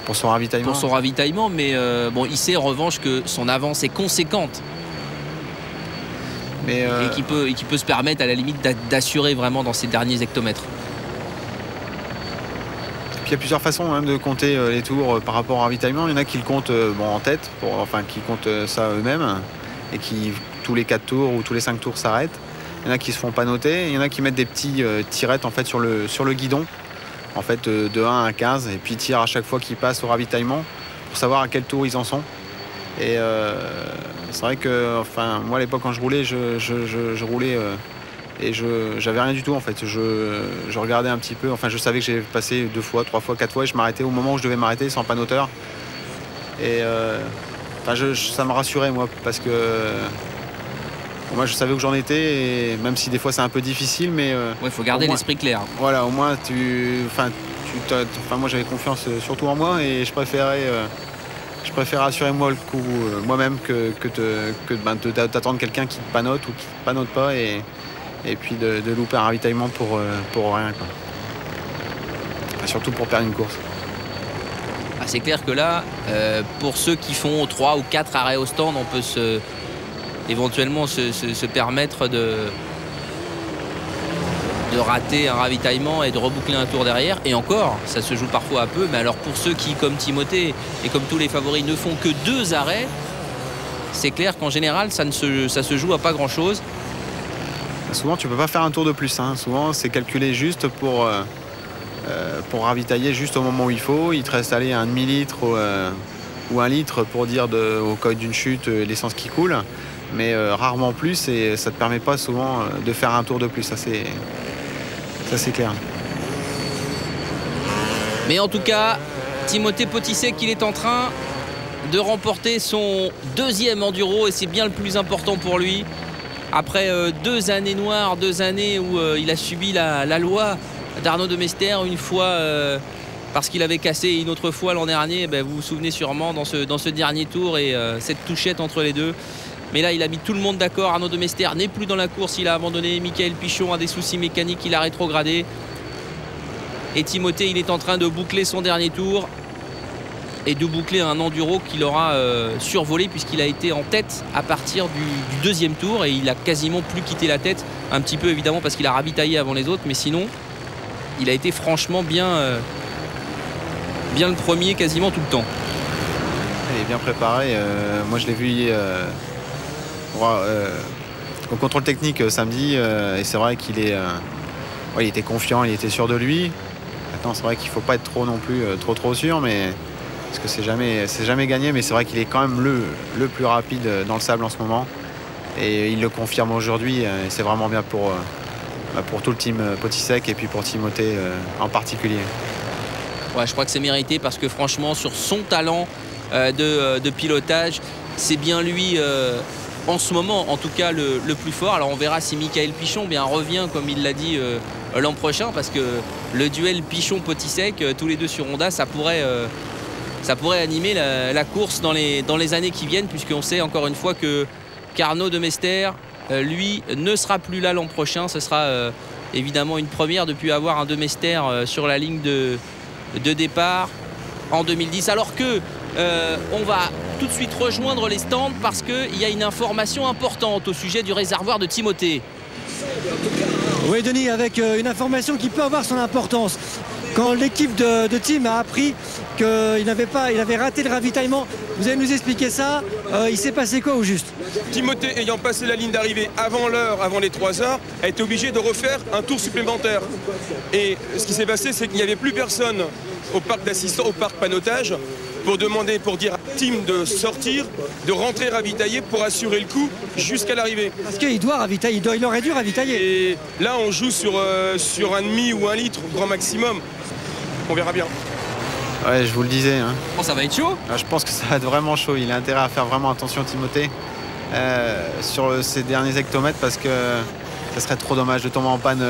pour son ravitaillement. Mais bon, il sait en revanche que son avance est conséquente. Et qu'il peut se permettre à la limite d'assurer vraiment dans ses derniers hectomètres. Puis il y a plusieurs façons hein, de compter les tours par rapport au ravitaillement. Il y en a qui le comptent en tête, qui comptent ça eux-mêmes et qui tous les 4 tours ou tous les 5 tours s'arrêtent. Il y en a qui se font pas noter. Il y en a qui mettent des petits tirettes en fait sur le guidon, en fait de 1 à 15, et puis ils tirent à chaque fois qu'ils passent au ravitaillement pour savoir à quel tour ils en sont. Et c'est vrai que moi à l'époque quand je roulais, je roulais et j'avais rien du tout en fait. Je regardais un petit peu, je savais que j'ai passé 2 fois, 3 fois, 4 fois et je m'arrêtais au moment où je devais m'arrêter sans panoteur. Et ça me rassurait moi parce que moi je savais où j'en étais, et même si des fois c'est un peu difficile, mais il faut garder l'esprit clair. Voilà, au moins moi j'avais confiance surtout en moi et je préférais assurer moi le coup moi-même que d'attendre quelqu'un qui te panote ou qui te panote pas et puis de louper un ravitaillement pour rien quoi. Surtout pour perdre une course. C'est clair que là, pour ceux qui font 3 ou 4 arrêts au stand, on peut éventuellement se permettre de rater un ravitaillement et de reboucler un tour derrière. Et encore, ça se joue parfois à peu. Mais alors pour ceux qui, comme Timothée et comme tous les favoris, ne font que 2 arrêts, c'est clair qu'en général, ça se joue à pas grand-chose. Souvent, tu peux pas faire un tour de plus. Hein. Souvent, c'est calculé juste pour ravitailler juste au moment où il faut. Il te reste aller un demi-litre ou 1 litre pour dire au cas d'une chute l'essence qui coule. Mais rarement plus, et ça ne te permet pas souvent de faire un tour de plus. Ça c'est clair. Mais en tout cas, Timothée Potisek, il est en train de remporter son 2e enduro et c'est bien le plus important pour lui. Après 2 années noires, 2 années où il a subi la loi d'Arnaud de Mester, une fois parce qu'il avait cassé, une autre fois l'an dernier, vous vous souvenez sûrement dans ce dernier tour et cette touchette entre les deux. Mais là, il a mis tout le monde d'accord. Arnaud de Mester n'est plus dans la course. Il a abandonné. Michael Pichon a des soucis mécaniques. Il a rétrogradé. Et Timothée, il est en train de boucler son dernier tour et de boucler un enduro qu'il aura survolé puisqu'il a été en tête à partir du deuxième tour et il a quasiment plus quitté la tête, un petit peu évidemment parce qu'il a ravitaillé avant les autres, mais sinon il a été franchement bien le premier quasiment tout le temps. Il est bien préparé, moi je l'ai vu au contrôle technique samedi et c'est vrai qu'il il était confiant, il était sûr de lui. Maintenant c'est vrai qu'il ne faut pas être trop non plus trop sûr, mais parce que c'est jamais gagné, mais c'est vrai qu'il est quand même le plus rapide dans le sable en ce moment. Et il le confirme aujourd'hui, et c'est vraiment bien pour tout le team Potisek et puis pour Timothée en particulier. Ouais, je crois que c'est mérité parce que franchement, sur son talent de pilotage, c'est bien lui en ce moment, en tout cas, le plus fort. Alors on verra si Michael Pichon revient, comme il l'a dit, l'an prochain, parce que le duel Pichon-Potisek, tous les deux sur Honda, ça pourrait animer la course dans les années qui viennent, puisqu'on sait encore une fois qu'Arnaud Demester, lui, ne sera plus là l'an prochain. Ce sera évidemment une première depuis avoir un Demester sur la ligne de départ en 2010. Alors que on va tout de suite rejoindre les stands parce qu'il y a une information importante au sujet du réservoir de Timothée. Oui Denis, avec une information qui peut avoir son importance. Quand l'équipe de team a appris qu'il avait raté le ravitaillement, vous allez nous expliquer ça, il s'est passé quoi au juste? Timothée, ayant passé la ligne d'arrivée avant l'heure, avant les 3 heures, a été obligé de refaire un tour supplémentaire. Et ce qui s'est passé, c'est qu'il n'y avait plus personne au parc d'assistants, au parc panotage, pour dire à Tim de sortir, de rentrer ravitailler pour assurer le coup jusqu'à l'arrivée. Parce qu'il doit ravitailler, il aurait dû ravitailler. Et là, on joue sur un demi ou 1 litre, grand maximum. On verra bien. Ouais, je vous le disais. Hein. Oh, ça va être chaud. Je pense que ça va être vraiment chaud. Il a intérêt à faire vraiment attention, Timothée, sur ces derniers hectomètres, parce que ça serait trop dommage de tomber en panne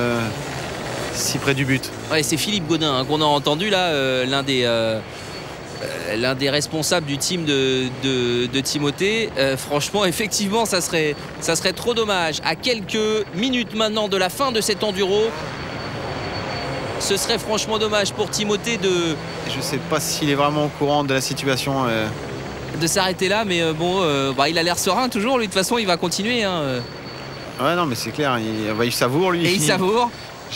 si près du but. Ouais, c'est Philippe Godin qu'on a entendu là, l'un des responsables du team de Timothée. Franchement, effectivement, ça serait trop dommage. À quelques minutes maintenant de la fin de cet enduro, ce serait franchement dommage pour Timothée Je ne sais pas s'il est vraiment au courant de la situation. De s'arrêter là, mais il a l'air serein toujours. Lui, de toute façon, il va continuer. Hein. Ouais, non, mais c'est clair. Il savoure, lui. Et il savoure.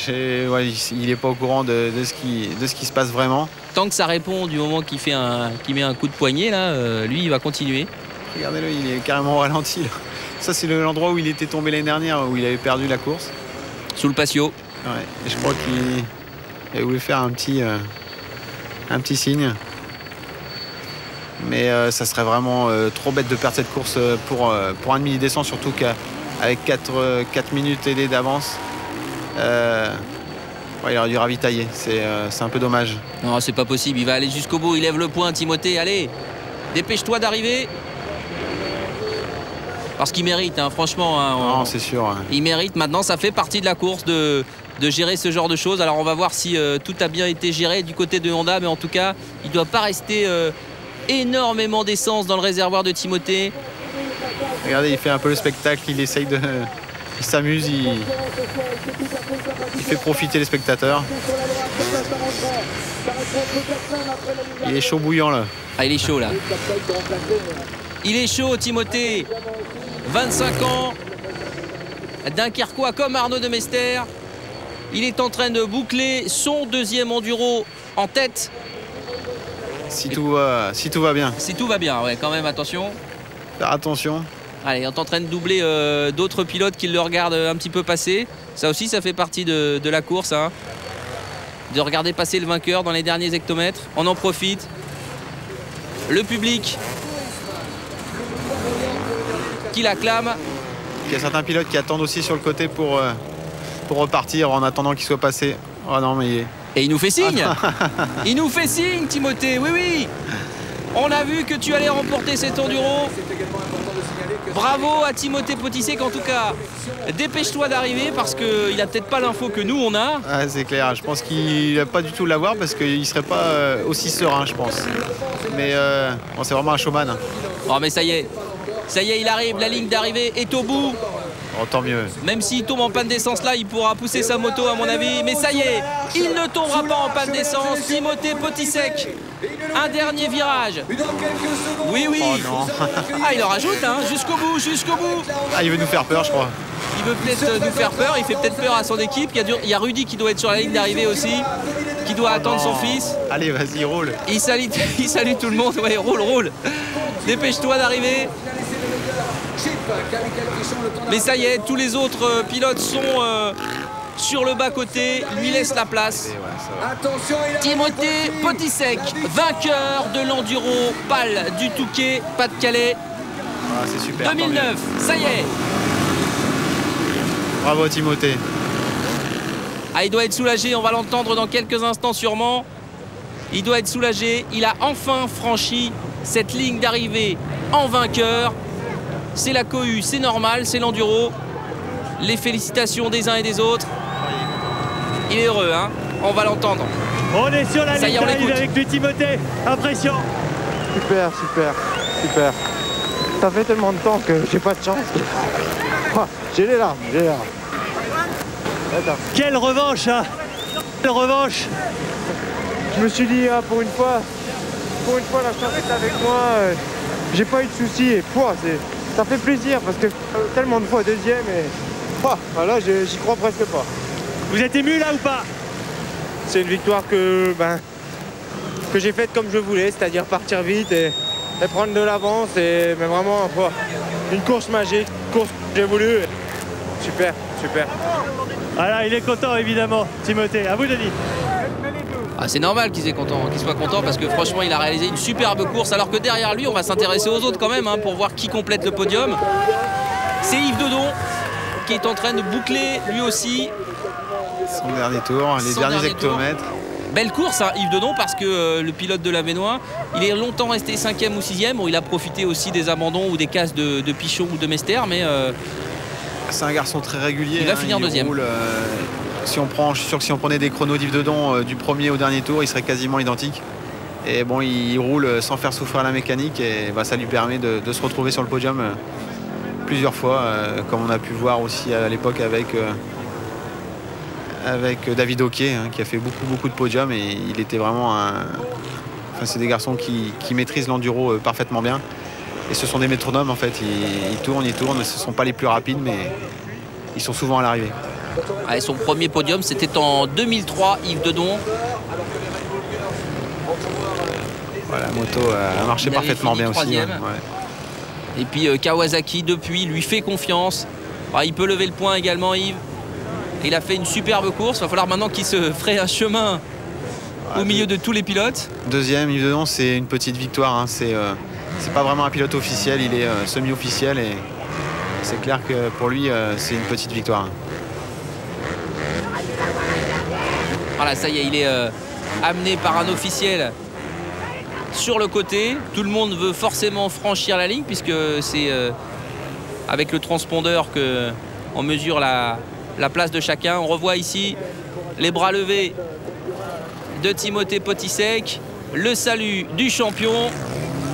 Il n'est pas au courant de ce qui se passe vraiment. Tant que ça répond du moment qu'il met un coup de poignet, là, lui, il va continuer. Regardez-le, il est carrément au ralenti. Là. Ça, c'est l'endroit où il était tombé l'année dernière, où il avait perdu la course. Sous le patio. Ouais, et je crois qu'il voulait faire un petit signe. Mais ça serait vraiment trop bête de perdre cette course pour un demi-descente, surtout qu'avec 4 minutes aidées d'avance. Il aurait dû ravitailler, c'est un peu dommage. Non, c'est pas possible, il va aller jusqu'au bout, il lève le poing, Timothée, allez, dépêche-toi d'arriver. Parce qu'il mérite, hein, franchement. Hein, non, c'est sûr. Hein. Il mérite, maintenant ça fait partie de la course de gérer ce genre de choses. Alors on va voir si tout a bien été géré du côté de Honda, mais en tout cas, il ne doit pas rester énormément d'essence dans le réservoir de Timothée. Regardez, il fait un peu le spectacle, il essaye de... Il s'amuse, il fait profiter les spectateurs. Il est chaud bouillant là. Ah, il est chaud là. Il est chaud, Timothée. 25 ans. Dunkerquois comme Arnaud Demester. Il est en train de boucler son deuxième enduro en tête. Si tout va bien. Si tout va bien, ouais, quand même, attention. Faire attention. Allez, il est en train de doubler d'autres pilotes qui le regardent un petit peu passer. Ça aussi, ça fait partie de la course. Hein. De regarder passer le vainqueur dans les derniers hectomètres. On en profite. Le public qui l'acclame. Il y a certains pilotes qui attendent aussi sur le côté pour repartir en attendant qu'il soit passé. Oh non, mais... Et il nous fait signe. Il nous fait signe, Timothée. Oui, oui. On a vu que tu allais remporter cet enduro. Bravo à Timothée Potisek en tout cas. Dépêche-toi d'arriver parce qu'il n'a peut-être pas l'info que nous on a. Ah, c'est clair, je pense qu'il n'a pas du tout l'avoir parce qu'il ne serait pas aussi serein, je pense. Mais bon, c'est vraiment un showman. Oh mais ça y est, il arrive, la ligne d'arrivée est au bout. Oh, tant mieux. Même s'il tombe en panne d'essence là, il pourra pousser sa moto à mon avis. Mais ça y est, il ne tombera pas en panne d'essence. Timothée Potisek, un dernier virage. Oui, oui. Oh non. Ah, il en rajoute, hein, jusqu'au bout, jusqu'au bout. Ah, il veut nous faire peur, je crois. Il veut peut-être nous faire peur, il fait peut-être peur à son équipe. Il y a Rudy qui doit être sur la ligne d'arrivée aussi, qui doit attendre son fils. Allez, vas-y, roule. Il salue tout le monde. Ouais, roule, roule. Dépêche-toi d'arriver. Mais ça y est, tous les autres pilotes sont sur le bas-côté, lui laisse la place. Timothée Potisek, vainqueur de l'Enduro Pal du Touquet, Pas-de-Calais. Ah, c'est super. 2009, ça y est. Bravo Timothée. Ah, il doit être soulagé, on va l'entendre dans quelques instants sûrement. Il doit être soulagé, il a enfin franchi cette ligne d'arrivée en vainqueur. C'est la cohue, c'est normal, c'est l'enduro. Les félicitations des uns et des autres. Il est heureux, hein. On va l'entendre. On est sur la ligne d'arrivée avec lui, Timothée. Impression. Super, super, super. Ça fait tellement de temps que j'ai pas de chance. Ah, j'ai les larmes, j'ai les larmes. Attends. Quelle revanche, hein. Quelle revanche. Je me suis dit, ah, pour une fois la chance est avec moi. J'ai pas eu de soucis et ça fait plaisir parce que tellement de fois deuxième et voilà, j'y crois presque pas. Vous êtes ému là ou pas? C'est une victoire que j'ai faite comme je voulais, c'est-à-dire partir vite et prendre de l'avance mais vraiment une course magique, une course que j'ai voulu. Super, super. Voilà, il est content évidemment, Timothée. À vous, Denis. Ah, c'est normal qu'il soit content parce que franchement il a réalisé une superbe course, alors que derrière lui on va s'intéresser aux autres quand même, hein, pour voir qui complète le podium. C'est Yves Dedon qui est en train de boucler lui aussi son dernier tour, les derniers hectomètres. Belle course, hein, Yves Dedon, parce que le pilote de l'Avesnois, il est longtemps resté 5e ou 6e. Bon, il a profité aussi des abandons ou des casses de Pichon ou de Mester, mais c'est un garçon très régulier. Il va finir deuxième. Roule, je suis sûr que si on prenait des chronos d'Yves Dedon du premier au dernier tour, il serait quasiment identique. Et bon, il roule sans faire souffrir la mécanique et ça lui permet de se retrouver sur le podium plusieurs fois, comme on a pu voir aussi à l'époque avec David Oquet, hein, qui a fait beaucoup de podiums et il était vraiment c'est des garçons qui maîtrisent l'enduro parfaitement bien. Et ce sont des métronomes en fait, ils tournent, ce ne sont pas les plus rapides mais ils sont souvent à l'arrivée. Allez, son premier podium c'était en 2003, Yves Dedon. Voilà, la moto a marché parfaitement bien aussi. Ouais. Et puis Kawasaki depuis lui fait confiance. Il peut lever le point également, Yves. Il a fait une superbe course, il va falloir maintenant qu'il se ferait un chemin au milieu de tous les pilotes. Deuxième, Yves Dedon, c'est une petite victoire, hein. C'est pas vraiment un pilote officiel, il est semi-officiel et c'est clair que pour lui c'est une petite victoire. Voilà, ça y est, il est amené par un officiel sur le côté. Tout le monde veut forcément franchir la ligne puisque c'est avec le transpondeur qu'on mesure la place de chacun. On revoit ici les bras levés de Timothée Potisek, le salut du champion.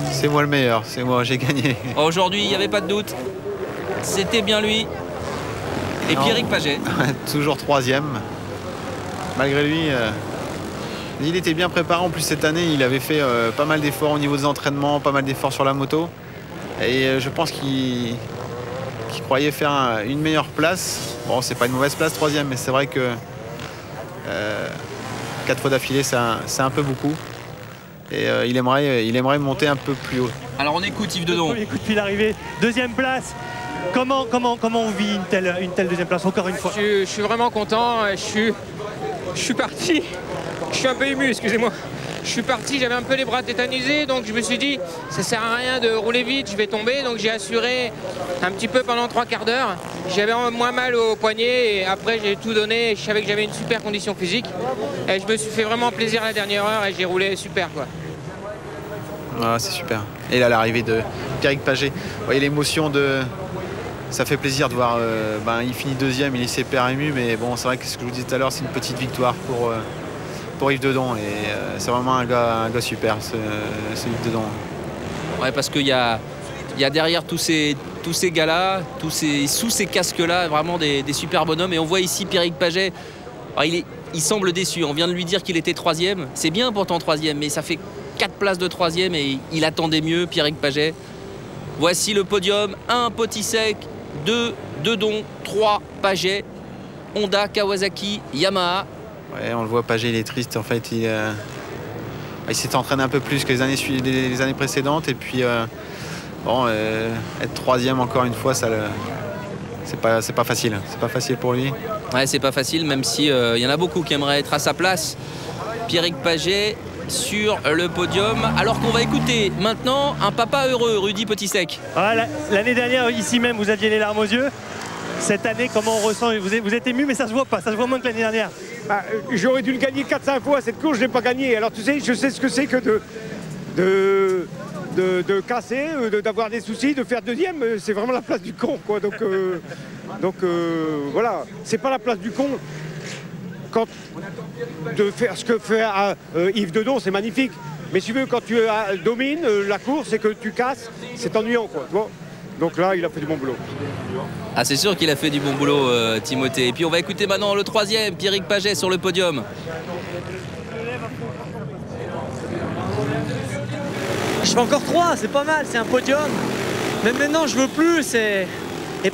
C'est moi le meilleur, c'est moi, j'ai gagné. Aujourd'hui, il n'y avait pas de doute. C'était bien lui. Et Pierrick Paget. Toujours troisième. Malgré lui, il était bien préparé. En plus, cette année, il avait fait pas mal d'efforts au niveau des entraînements, pas mal d'efforts sur la moto. Et je pense qu'il croyait faire une meilleure place. Bon, c'est pas une mauvaise place, troisième, mais c'est vrai que 4 fois d'affilée, c'est un peu beaucoup. Et il aimerait monter un peu plus haut. Alors on écoute Yves Dedon. On écoute puis l'arrivée. Deuxième place. Comment on vit une telle deuxième place encore une fois? Je suis vraiment content. Je suis parti. Je suis un peu ému, excusez-moi. Je suis parti, j'avais un peu les bras tétanisés, donc je me suis dit ça sert à rien de rouler vite, je vais tomber. Donc j'ai assuré un petit peu pendant 3/4 d'heure. J'avais moins mal au poignet et après j'ai tout donné. Je savais que j'avais une super condition physique. Et je me suis fait vraiment plaisir à la dernière heure et j'ai roulé super quoi. Ah, c'est super. Et là l'arrivée de Pierrick Paget. Vous voyez l'émotion de. Ça fait plaisir de voir. Il finit deuxième, il est super ému, mais bon, c'est vrai que ce que je vous disais tout à l'heure, c'est une petite victoire pour Yves Dedon et c'est vraiment un gars super, ce Yves Dedon. Ouais, parce qu'il y a derrière tous ces tous ces gars-là, sous ces casques-là, vraiment des super bonhommes. Et on voit ici Pierrick Paget. Alors, il semble déçu. On vient de lui dire qu'il était 3e. C'est bien pourtant 3e, mais ça fait 4 places de 3e et il attendait mieux, Pierrick Paget. Voici le podium. 1 Potisek, 2 Dedon, 3 Paget, Honda, Kawasaki, Yamaha. Ouais, on le voit, Paget, il est triste. En fait, il s'est entraîné un peu plus que les années précédentes. Et puis, être 3e encore une fois, c'est pas facile. C'est pas facile pour lui. Ouais, c'est pas facile, même si y en a beaucoup qui aimeraient être à sa place. Pierrick Paget sur le podium. Alors qu'on va écouter maintenant un papa heureux, Rudy Potisek. Ouais, l'année dernière, ici même, vous aviez les larmes aux yeux. Cette année, comment on ressent? Vous êtes ému, mais ça se voit pas, ça se voit moins que l'année dernière. J'aurais dû le gagner 4-5 fois cette course, je l'ai pas gagné. Alors tu sais, je sais ce que c'est que de casser, d'avoir des soucis, de faire 2e, c'est vraiment la place du con, quoi. Donc voilà, c'est pas la place du con. Quand de faire ce que fait Yves Dedon, c'est magnifique. Mais si tu veux, quand tu domines la course et que tu casses, c'est ennuyant, quoi. Tu vois. Donc là, il a fait du bon boulot. Ah, c'est sûr qu'il a fait du bon boulot, Timothée. Et puis on va écouter maintenant le 3e, Pierrick Paget sur le podium. Je fais encore 3, c'est pas mal, c'est un podium. Mais maintenant, je veux plus. Et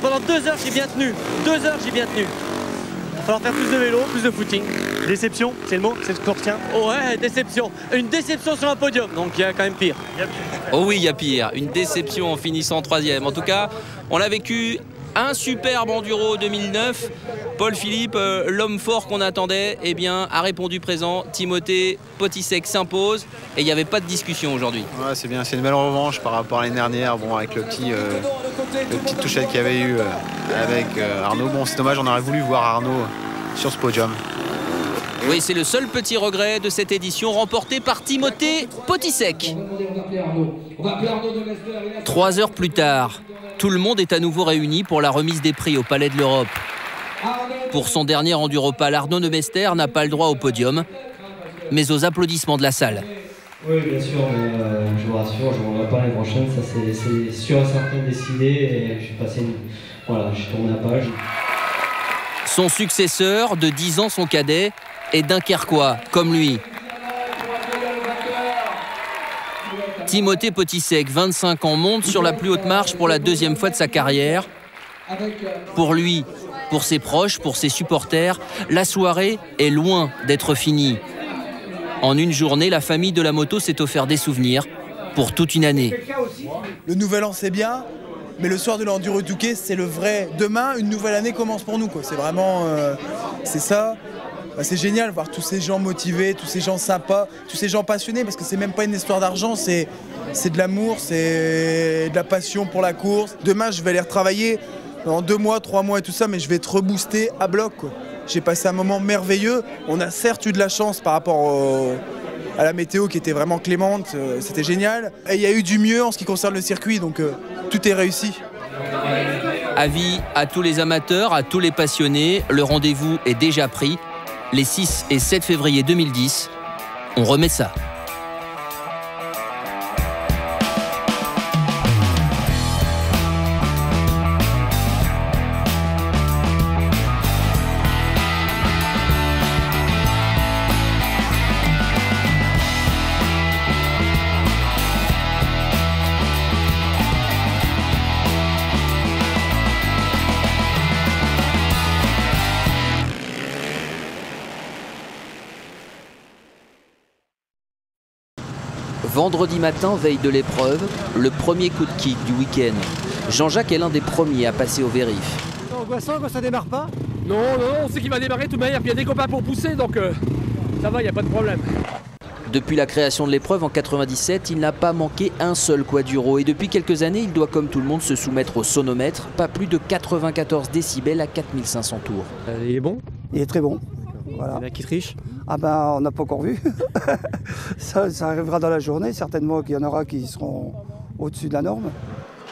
pendant 2 heures, j'ai bien tenu. 2 heures, j'ai bien tenu. Il va falloir faire plus de vélo, plus de footing. Déception, c'est le mot, c'est ce qu'on retient. Ouais, déception. Une déception sur un podium, donc il y a quand même pire. Oh oui, il y a pire. Une déception en finissant 3e. En tout cas, on a vécu un superbe enduro 2009. Paul Philippe, l'homme fort qu'on attendait, eh bien, a répondu présent. Timothée Potisek s'impose et il n'y avait pas de discussion aujourd'hui. Ouais, c'est bien, c'est une belle revanche par rapport à l'année dernière. Bon, avec le petit touchette qu'il y avait eu avec Arnaud. Bon, c'est dommage, on aurait voulu voir Arnaud sur ce podium. Oui, c'est le seul petit regret de cette édition remportée par Timothée Potisek. 3 heures plus tard, tout le monde est à nouveau réuni pour la remise des prix au Palais de l'Europe. Pour son dernier Enduropal, Arnaud de Mester n'a pas le droit au podium, mais aux applaudissements de la salle. Oui, bien sûr, mais je vous rassure, je ne reviendrai pas l'année prochaine, ça c'est sûr et certain décidé, et je suis passé j'ai tourné la page. Son successeur, de 10 ans son cadet, est dunkerquois, comme lui. Timothée Potisek, 25 ans, monte sur la plus haute marche pour la 2e fois de sa carrière. Pour lui, pour ses proches, pour ses supporters, la soirée est loin d'être finie. En une journée, la famille de la moto s'est offert des souvenirs pour toute une année. Le nouvel an, c'est bien, mais le soir de l'Enduro Touquet, c'est le vrai. Demain, une nouvelle année commence pour nous, quoi. C'est vraiment... c'est ça. C'est génial voir tous ces gens motivés, tous ces gens sympas, tous ces gens passionnés, parce que c'est même pas une histoire d'argent, c'est de l'amour, c'est de la passion pour la course. Demain, je vais aller retravailler en 2 mois, 3 mois et tout ça, mais je vais être reboosté à bloc, quoi. J'ai passé un moment merveilleux. On a certes eu de la chance par rapport à la météo qui était vraiment clémente, c'était génial. Et il y a eu du mieux en ce qui concerne le circuit, donc tout est réussi. Avis à tous les amateurs, à tous les passionnés, le rendez-vous est déjà pris. Les 6 et 7 février 2010, on remet ça. Vendredi matin, veille de l'épreuve, le premier coup de kick du week-end. Jean-Jacques est l'un des premiers à passer au vérif. C'est angoissant quand ça démarre pas? Non, on sait qu'il va démarrer de toute manière, puis il y a des copains pour pousser, donc ça va, il n'y a pas de problème. Depuis la création de l'épreuve en 97, il n'a pas manqué un seul quaduro et depuis quelques années, il doit comme tout le monde se soumettre au sonomètre, pas plus de 94 décibels à 4500 tours. Il est bon? Il est très bon. Voilà. Il y en a qui trichent? Ah ben, on n'a pas encore vu. ça arrivera dans la journée, certainement qu'il y en aura qui seront au-dessus de la norme.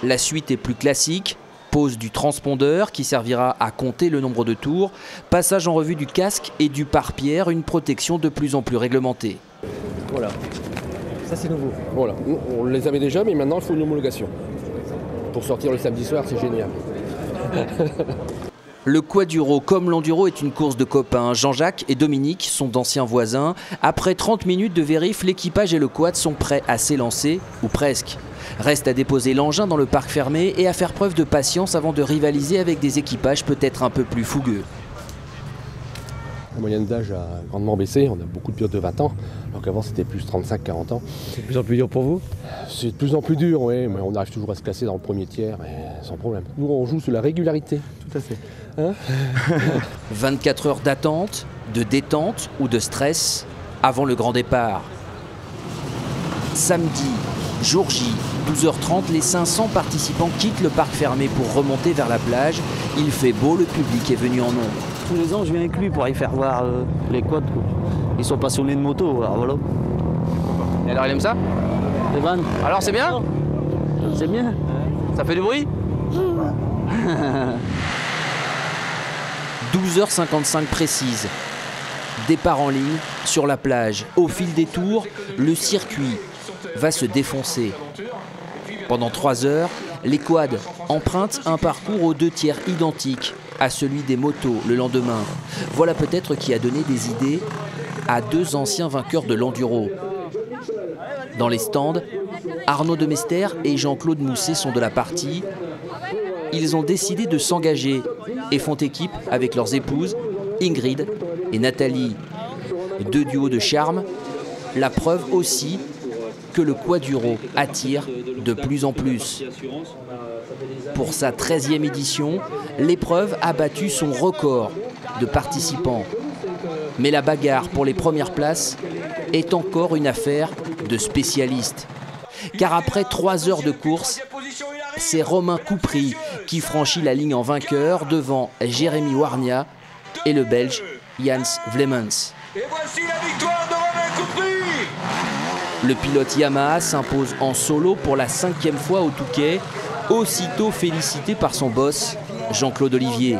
La suite est plus classique. Pose du transpondeur qui servira à compter le nombre de tours. Passage en revue du casque et du pare-pierre, une protection de plus en plus réglementée. Voilà. Ça c'est nouveau. Voilà, on les avait déjà, mais maintenant il faut une homologation. pour sortir le samedi soir, c'est génial. Le quaduro comme l'enduro est une course de copains. Jean-Jacques et Dominique sont d'anciens voisins. Après 30 minutes de vérif, l'équipage et le quad sont prêts à s'élancer, ou presque. Reste à déposer l'engin dans le parc fermé et à faire preuve de patience avant de rivaliser avec des équipages peut-être un peu plus fougueux. La moyenne d'âge a grandement baissé, on a beaucoup de pilotes de 20 ans, alors qu'avant c'était plus 35-40 ans. C'est de plus en plus dur pour vous? C'est de plus en plus dur, oui, mais on arrive toujours à se classer dans le premier tiers, sans problème. Nous on joue sur la régularité. Tout à fait. Hein 24 heures d'attente, de détente ou de stress avant le grand départ. Samedi, jour J, 12h30, les 500 participants quittent le parc fermé pour remonter vers la plage. Il fait beau, le public est venu en nombre. Tous les ans, je viens avec lui pour aller faire voir les quads. Ils sont passionnés de moto, alors voilà. Et alors, il aime ça? Les vannes. Alors, c'est bien? C'est bien. Ça fait du bruit? 12h55 précise. Départ en ligne sur la plage. Au fil des tours, le circuit va se défoncer. Pendant 3 heures, les quads empruntent un parcours aux 2 tiers identique à celui des motos le lendemain. Voilà peut-être qui a donné des idées à 2 anciens vainqueurs de l'enduro. Dans les stands, Arnaud Demester et Jean-Claude Mousset sont de la partie. Ils ont décidé de s'engager et font équipe avec leurs épouses, Ingrid et Nathalie. 2 duos de charme, la preuve aussi que le quaduro attire de plus en plus. Pour sa 13e édition, l'épreuve a battu son record de participants. Mais la bagarre pour les premières places est encore une affaire de spécialistes. Car après 3 heures de course, c'est Romain Coupry qui franchit la ligne en vainqueur devant Jérémy Warnia et le Belge Jans Vlemens. Et voici la victoire de Romain Coupry. Le pilote Yamaha s'impose en solo pour la 5e fois au Touquet, aussitôt félicité par son boss, Jean-Claude Olivier.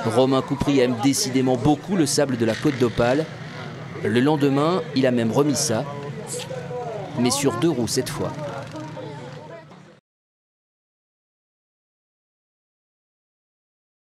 Romain Coupry aime décidément beaucoup le sable de la Côte d'Opale. Le lendemain, il a même remis ça, mais sur 2 roues cette fois.